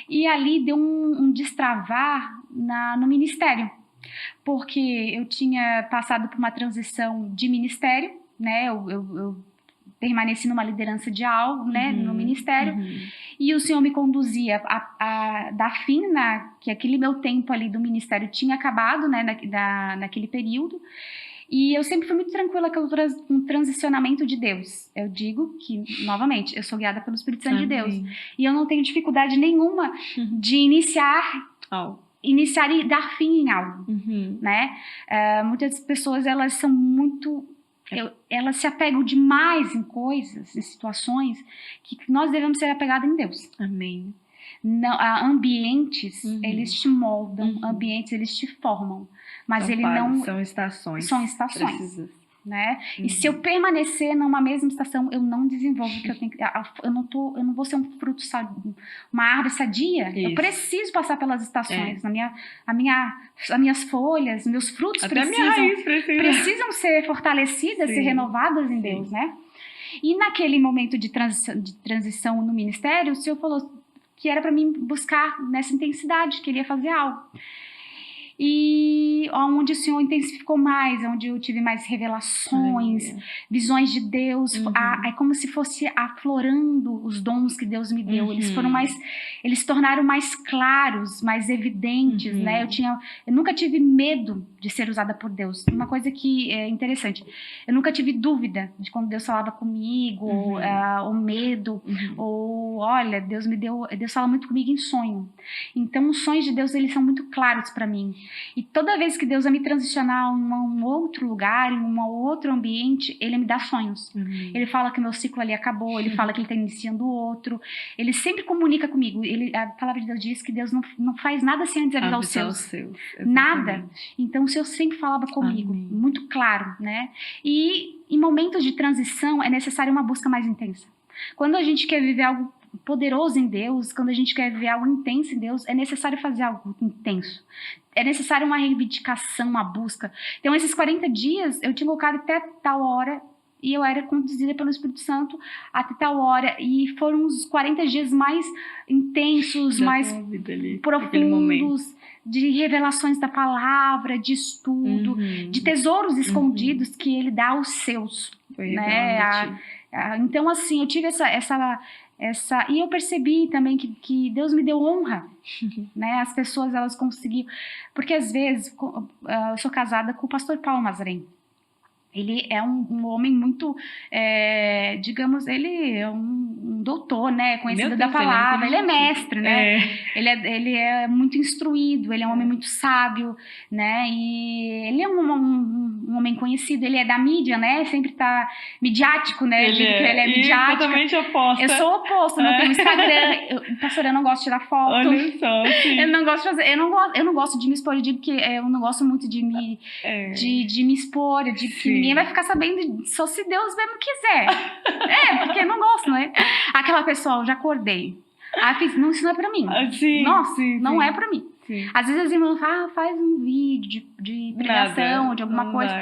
E ali deu um destravar no ministério, porque eu tinha passado por uma transição de ministério, né? Eu permaneci numa liderança de algo, né, no ministério, e o Senhor me conduzia a dar fim que aquele meu tempo ali do ministério tinha acabado, né, naquele período. E eu sempre fui muito tranquila com o transicionamento de Deus. Eu digo que, novamente, eu sou guiada pelo Espírito Santo de Deus. E eu não tenho dificuldade nenhuma de iniciar e dar fim em algo, né? Muitas pessoas, elas são muito... elas se apegam demais em coisas, em situações, que nós devemos ser apegados em Deus. Amém. Não, ambientes, eles te moldam, ambientes, eles te formam. Mas São estações. São estações, né? E se eu permanecer numa mesma estação, eu não desenvolvo o que eu tenho que... Eu não vou ser um fruto uma árvore sadia. Isso. Eu preciso passar pelas estações. As minhas folhas, meus frutos precisam ser fortalecidas, ser renovadas em Deus, né? E naquele momento de transição no ministério, o Senhor falou que era para mim buscar nessa intensidade, queria fazer algo. E onde o Senhor intensificou mais, onde eu tive mais revelações, visões de Deus, é como se fosse aflorando os dons que Deus me deu. Eles se tornaram mais claros, mais evidentes, né? Eu nunca tive medo de ser usada por Deus. Uma coisa que é interessante, eu nunca tive dúvida de quando Deus falava comigo, ou medo, ou olha, Deus fala muito comigo em sonho. Então os sonhos de Deus, eles são muito claros para mim. E toda vez que Deus vai me transicionar em um outro lugar, em um outro ambiente, Ele me dá sonhos. Ele fala que o meu ciclo ali acabou, Ele fala que Ele está iniciando outro. Ele sempre comunica comigo. A palavra de Deus diz que Deus não faz nada sem antes avisar os seus. Nada. Então o Senhor sempre falava comigo, muito claro, né? E em momentos de transição é necessária uma busca mais intensa. Quando a gente quer viver algo poderoso em Deus, quando a gente quer ver algo intenso em Deus, é necessário fazer algo intenso. É necessário uma reivindicação, uma busca. Então, esses 40 dias, eu tinha colocado até tal hora, e eu era conduzida pelo Espírito Santo até tal hora. E foram os 40 dias mais intensos, mais profundos, de revelações da palavra, de estudo, de tesouros escondidos que ele dá aos seus. Né? Então, assim, eu tive essa e eu percebi também que Deus me deu honra, né? As pessoas, elas conseguiam, porque às vezes eu sou casada com o pastor Paulo Mazarém. Ele é um homem muito, digamos, ele é um doutor, né? Conhecido da palavra, ele é mestre, né? Ele é muito instruído, ele é um homem muito sábio, né? E ele é um homem conhecido, ele é da mídia, né? Sempre tá midiático, né? Ele é midiático. Totalmente oposta. Eu sou oposta, não tenho Instagram. Pastor, eu não gosto de tirar foto. Olha só, sim. Eu não gosto de fazer, eu não gosto de me expor, eu digo que eu não gosto muito de me expor, eu digo que ninguém vai ficar sabendo só se Deus mesmo quiser. Porque eu não gosto, né? Aquela pessoa, eu já acordei. Fiz, não, isso não é pra mim. Nossa, não é pra mim. Sim. Às vezes as irmãs falam, faz um vídeo de pregação, de alguma coisa.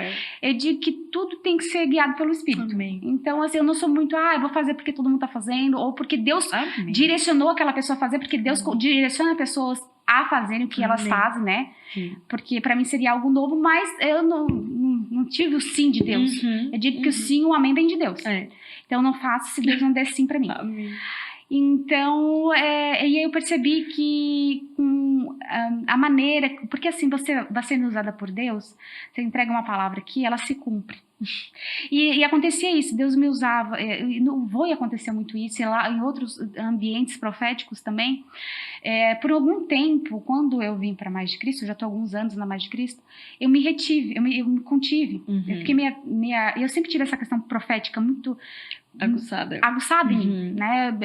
Eu digo que tudo tem que ser guiado pelo Espírito. Amém. Então, assim, eu não sou muito, eu vou fazer porque todo mundo tá fazendo, ou porque Deus direcionou aquela pessoa a fazer, porque Deus direciona pessoas a fazerem o que elas fazem, né? Sim. Porque pra mim seria algo novo, mas eu não tive o sim de Deus. Eu digo que o sim, o amém vem de Deus. Então eu não faço se Deus não der sim pra mim. Amém. Então, e aí eu percebi que a maneira, porque assim, você sendo usada por Deus, você entrega uma palavra aqui, ela se cumpre. E acontecia isso, Deus me usava, e acontecer muito isso, e lá em outros ambientes proféticos também. Por algum tempo, quando eu vim para Mais de Cristo, eu já estou há alguns anos na Mais de Cristo, eu me retive, eu me contive. Eu fiquei eu sempre tive essa questão profética muito aguçada em mim, né?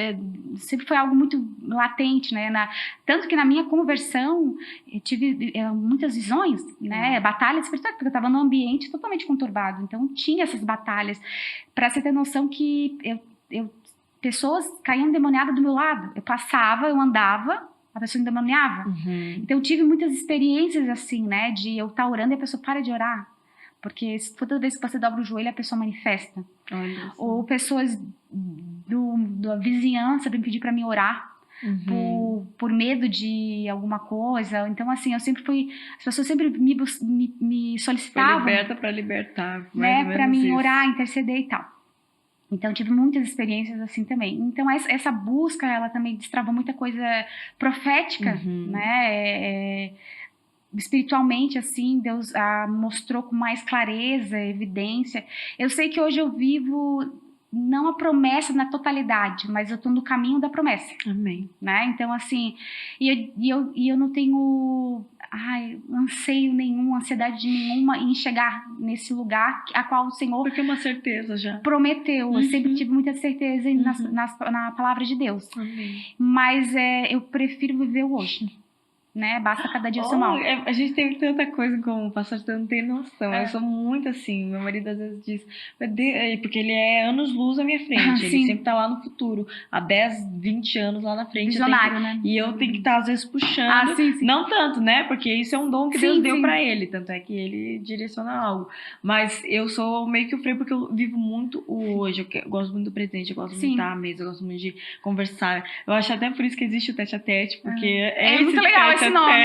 Sempre foi algo muito latente, né? Tanto que na minha conversão eu tive muitas visões, né? Batalhas espirituais, porque eu estava num ambiente totalmente conturbado, então tinha essas batalhas. Para você ter noção que pessoas caíam endemoniadas do meu lado. Eu passava, eu andava, a pessoa endemoniava. Então eu tive muitas experiências assim, né? De eu estar orando e a pessoa para de orar. Porque toda vez que você dobra o joelho, a pessoa manifesta. Ou pessoas da vizinhança vêm pedir para mim orar. Por medo de alguma coisa. Então, assim, eu sempre fui... As pessoas sempre me solicitavam. Foi liberta para libertar. Né, para mim orar, interceder e tal. Então, tive muitas experiências assim também. Então, essa busca, ela também destravou muita coisa profética, né? Espiritualmente, assim, Deus mostrou com mais clareza, evidência. Eu sei que hoje eu vivo não a promessa na totalidade, mas eu tô no caminho da promessa. Amém. Né? Então, assim, eu não tenho anseio nenhum, ansiedade nenhuma em chegar nesse lugar a qual o Senhor... Porque é uma certeza já. Prometeu. Eu sempre tive muita certeza na palavra de Deus. Amém. Mas eu prefiro viver o hoje. Né? Basta cada dia o seu mal. A gente tem tanta coisa como pastor, você não tem noção. Eu sou muito assim. Meu marido às vezes diz, porque ele é anos-luz à minha frente. Ele sempre tá lá no futuro, há 10, 20 anos lá na frente. Visionário, né? E eu tenho que estar às vezes puxando. Não tanto, né? Porque isso é um dom que Deus deu pra ele. Tanto é que ele direciona algo. Mas eu sou meio que o freio porque eu vivo muito o hoje. Eu gosto muito do presente, eu gosto muito de estar à mesa, eu gosto muito de conversar. Eu acho até por isso que existe o tete-a-tete, porque é muito legal esse nome,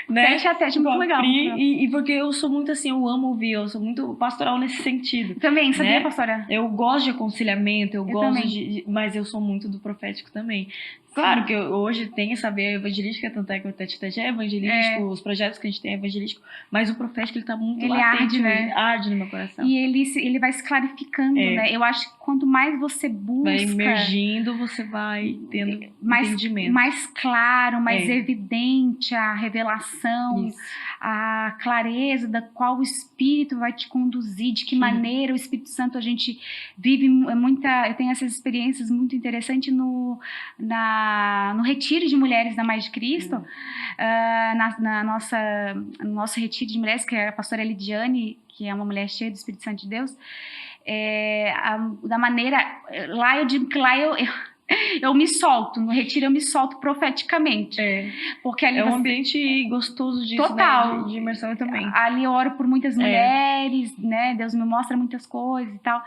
né? Tete-a-tete, muito legal. E porque eu sou muito assim, eu amo ouvir, eu sou muito pastoral nesse sentido. Também, sabia, pastora? Eu gosto de aconselhamento, eu gosto mas eu sou muito do profético também. Claro que hoje tem essa veia evangelística, tanto é que o Tete-a-Tete é evangelístico, os projetos que a gente tem é evangelístico, mas o profético ele tá muito latente, arde no meu coração. E ele vai se clarificando, né? Eu acho que quanto mais você busca... Vai emergindo, você vai tendo entendimento. Mais claro, mais evidente a revelação, a clareza da qual o Espírito vai te conduzir, de que maneira o Espírito Santo a gente vive eu tenho essas experiências muito interessantes no retiro de mulheres da Mais de Cristo, no nosso retiro de mulheres, que é a pastora Lidiane, que é uma mulher cheia do Espírito Santo de Deus, da maneira, lá eu digo que lá Eu me solto, no retiro eu me solto profeticamente. Porque ali É um ambiente gostoso disso, total, né? De imersão também. Ali eu oro por muitas mulheres, né? Deus me mostra muitas coisas e tal.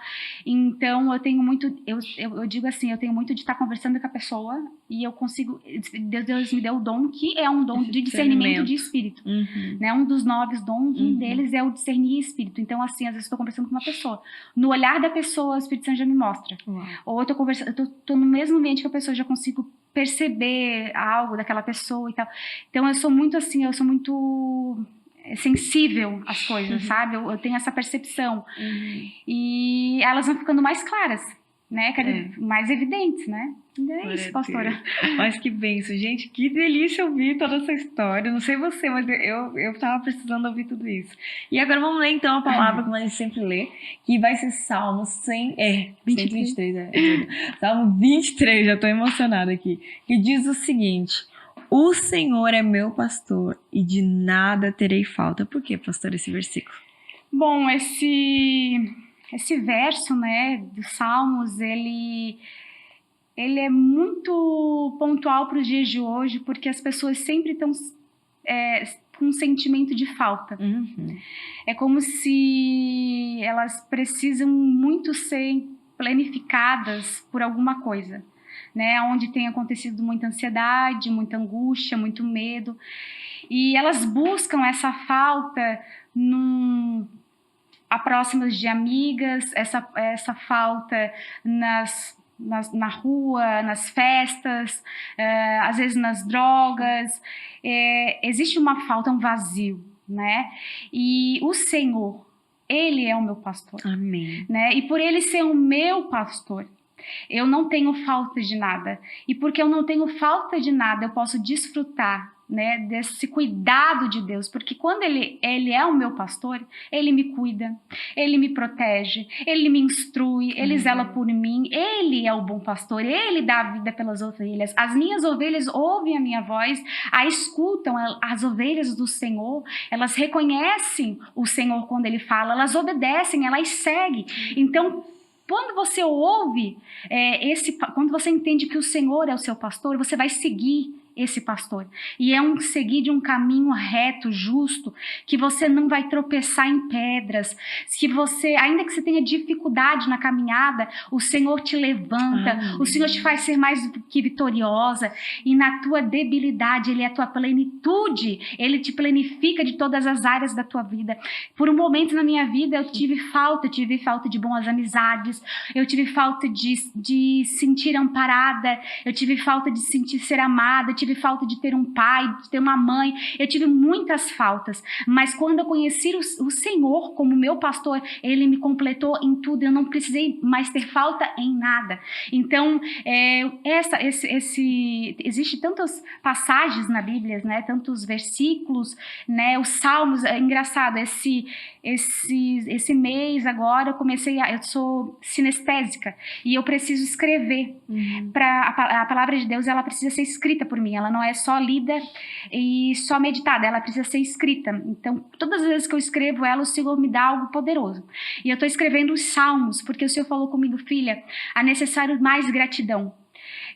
Então eu tenho muito, eu digo assim, eu tenho muito de estar conversando com a pessoa e eu consigo, Deus me deu o dom que é um dom de discernimento de espírito. Né? Um dos 9 dons, um deles é o discernir espírito. Então assim, às vezes eu estou conversando com uma pessoa, no olhar da pessoa o Espírito Santo já me mostra. Ou eu tô conversando, tô no mesmo ambiente que a pessoa, já consigo perceber algo daquela pessoa e tal. Então eu sou muito assim, eu sou muito sensível às coisas, sabe? Eu tenho essa percepção. E elas vão ficando mais claras, né? Mais evidentes, né? É isso, pastora. Mas que bênção, gente, que delícia ouvir toda essa história. Não sei você, mas eu tava precisando ouvir tudo isso. E agora vamos ler então a palavra como a gente sempre lê, que vai ser Salmo 123. Salmo 23, já tô emocionada aqui. Que diz o seguinte: o Senhor é meu pastor e de nada terei falta. Por que, pastor, esse versículo? Bom, esse verso, né, dos Salmos, ele é muito pontual para os dias de hoje, porque as pessoas sempre estão com um sentimento de falta. É como se elas precisam muito ser planificadas por alguma coisa, né? Onde tem acontecido muita ansiedade, muita angústia, muito medo. E elas buscam essa falta a próximas de amigas, essa falta na rua, nas festas, às vezes nas drogas. Existe uma falta, um vazio, né? E o Senhor, Ele é o meu pastor. Amém. Né? E por Ele ser o meu pastor, eu não tenho falta de nada. E porque eu não tenho falta de nada, eu posso desfrutar, né, desse cuidado de Deus, porque quando ele é o meu pastor, ele me cuida, ele me protege, ele me instrui, ele zela por mim, ele é o bom pastor, ele dá a vida pelas ovelhas. As minhas ovelhas ouvem a minha voz, a escutam. As ovelhas do Senhor, elas reconhecem o Senhor quando ele fala, elas obedecem, elas seguem. Então, quando você ouve, quando você entende que o Senhor é o seu pastor, você vai seguir esse pastor. E é um seguir de um caminho reto, justo, que você não vai tropeçar em pedras, que você, ainda que você tenha dificuldade na caminhada, o Senhor te levanta, o Senhor te faz ser mais do que vitoriosa, e na tua debilidade, Ele é a tua plenitude, Ele te planifica de todas as áreas da tua vida. Por um momento na minha vida, eu tive falta de boas amizades, eu tive falta de sentir amparada, eu tive falta de sentir ser amada, eu tive falta de ter um pai, de ter uma mãe, eu tive muitas faltas, mas quando eu conheci o Senhor como meu pastor, Ele me completou em tudo, eu não precisei mais ter falta em nada. Então, existe tantas passagens na Bíblia, né, tantos versículos, né, os Salmos. É engraçado, esse mês agora eu sou sinestésica e eu preciso escrever. A palavra de Deus, ela precisa ser escrita por mim, ela não é só lida e só meditada, ela precisa ser escrita. Então, todas as vezes que eu escrevo ela, o Senhor me dá algo poderoso. E eu estou escrevendo os Salmos, porque o Senhor falou comigo: filha, há necessário mais gratidão.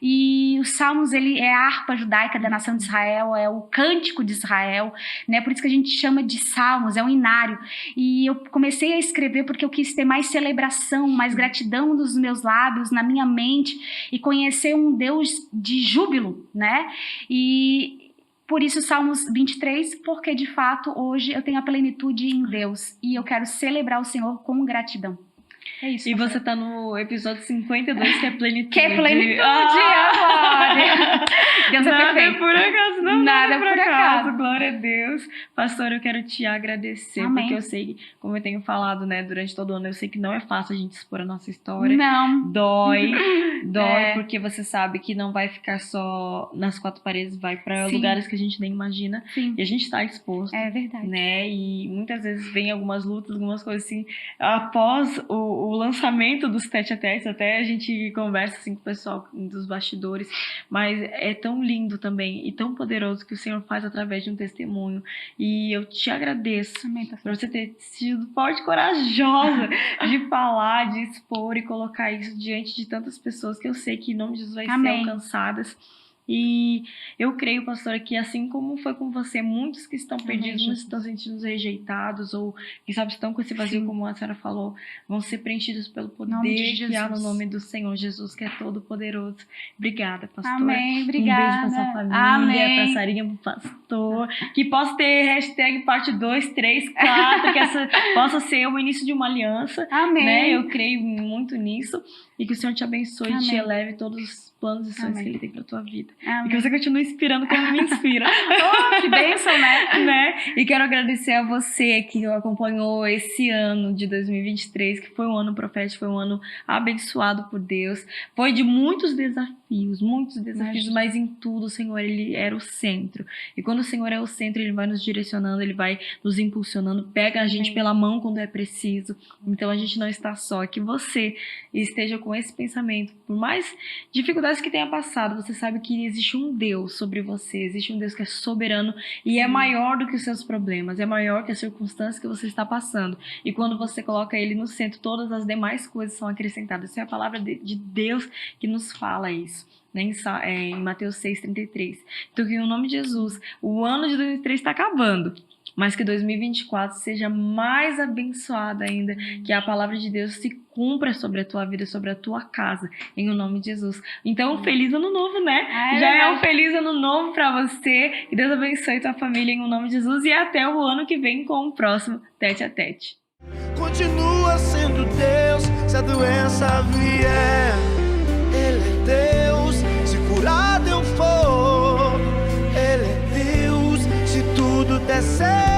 E os Salmos, ele é a harpa judaica da nação de Israel, é o cântico de Israel, né? Por isso que a gente chama de Salmos, é um inário. E eu comecei a escrever porque eu quis ter mais celebração, mais gratidão dos meus lábios, na minha mente, e conhecer um Deus de júbilo, né? E por isso Salmos 23, porque de fato hoje eu tenho a plenitude em Deus e eu quero celebrar o Senhor com gratidão. É isso, e você tá no episódio 52, que é plenitude. Que é plenitude, glória. Deus é perfeito. Nada é por acaso, não. Nada por acaso. Glória a Deus. Pastor, eu quero te agradecer. Amém. Porque eu sei, como eu tenho falado, né, durante todo o ano, eu sei que não é fácil a gente expor a nossa história. Não. Dói, porque você sabe que não vai ficar só nas quatro paredes, vai para lugares que a gente nem imagina. Sim. E a gente tá exposto. É verdade. Né? E muitas vezes vem algumas lutas, algumas coisas assim, após o o lançamento dos tete a tete, até a gente conversa assim com o pessoal dos bastidores, mas é tão lindo também e tão poderoso que o Senhor faz através de um testemunho. E eu te agradeço por você ter sido forte e corajosa de falar, de expor e colocar isso diante de tantas pessoas que eu sei que em nome de Jesus vai ser alcançadas. E eu creio, pastora, que assim como foi com você, muitos que estão perdidos, muitos estão sentindo rejeitados, ou quem sabe estão com esse vazio, como a senhora falou, vão ser preenchidos pelo poder que há no nome do Senhor Jesus, que é todo poderoso. Obrigada, pastora. Amém, obrigada. Um beijo pra sua família, pra Sarinha, pro pastor. Que possa ter hashtag parte 2, 3, 4, que essa possa ser o início de uma aliança. Amém. Né? Eu creio muito nisso. E que o Senhor te abençoe e te eleve todos os planos e sonhos que Ele tem pra tua vida. Amém. E que você continue inspirando como me inspira. Que bênção, né? E quero agradecer a você que acompanhou esse ano de 2023, que foi um ano profético, foi um ano abençoado por Deus. Foi de muitos desafios, mas em tudo o Senhor, Ele era o centro. E quando o Senhor é o centro, Ele vai nos direcionando, Ele vai nos impulsionando, pega a gente pela mão quando é preciso. Então a gente não está só. Que você esteja com esse pensamento, por mais dificuldades que tenha passado, você sabe que existe um Deus sobre você, existe um Deus que é soberano e é maior do que os seus problemas, é maior que as circunstâncias que você está passando. E quando você coloca Ele no centro, todas as demais coisas são acrescentadas. Essa é a palavra de Deus que nos fala isso. Em Mateus 6,33. Então, que em nome de Jesus, o ano de 2023 está acabando, mas que 2024 seja mais abençoado ainda, que a palavra de Deus se cumpra sobre a tua vida, sobre a tua casa, em o nome de Jesus. Então, feliz ano novo, né? Já é um feliz ano novo para você, e Deus abençoe tua família em o nome de Jesus, e até o ano que vem com o próximo Tete a Tete. Continua sendo Deus, se a doença vier, Ele é Deus, se curado eu for, Ele é Deus, se tudo der certo.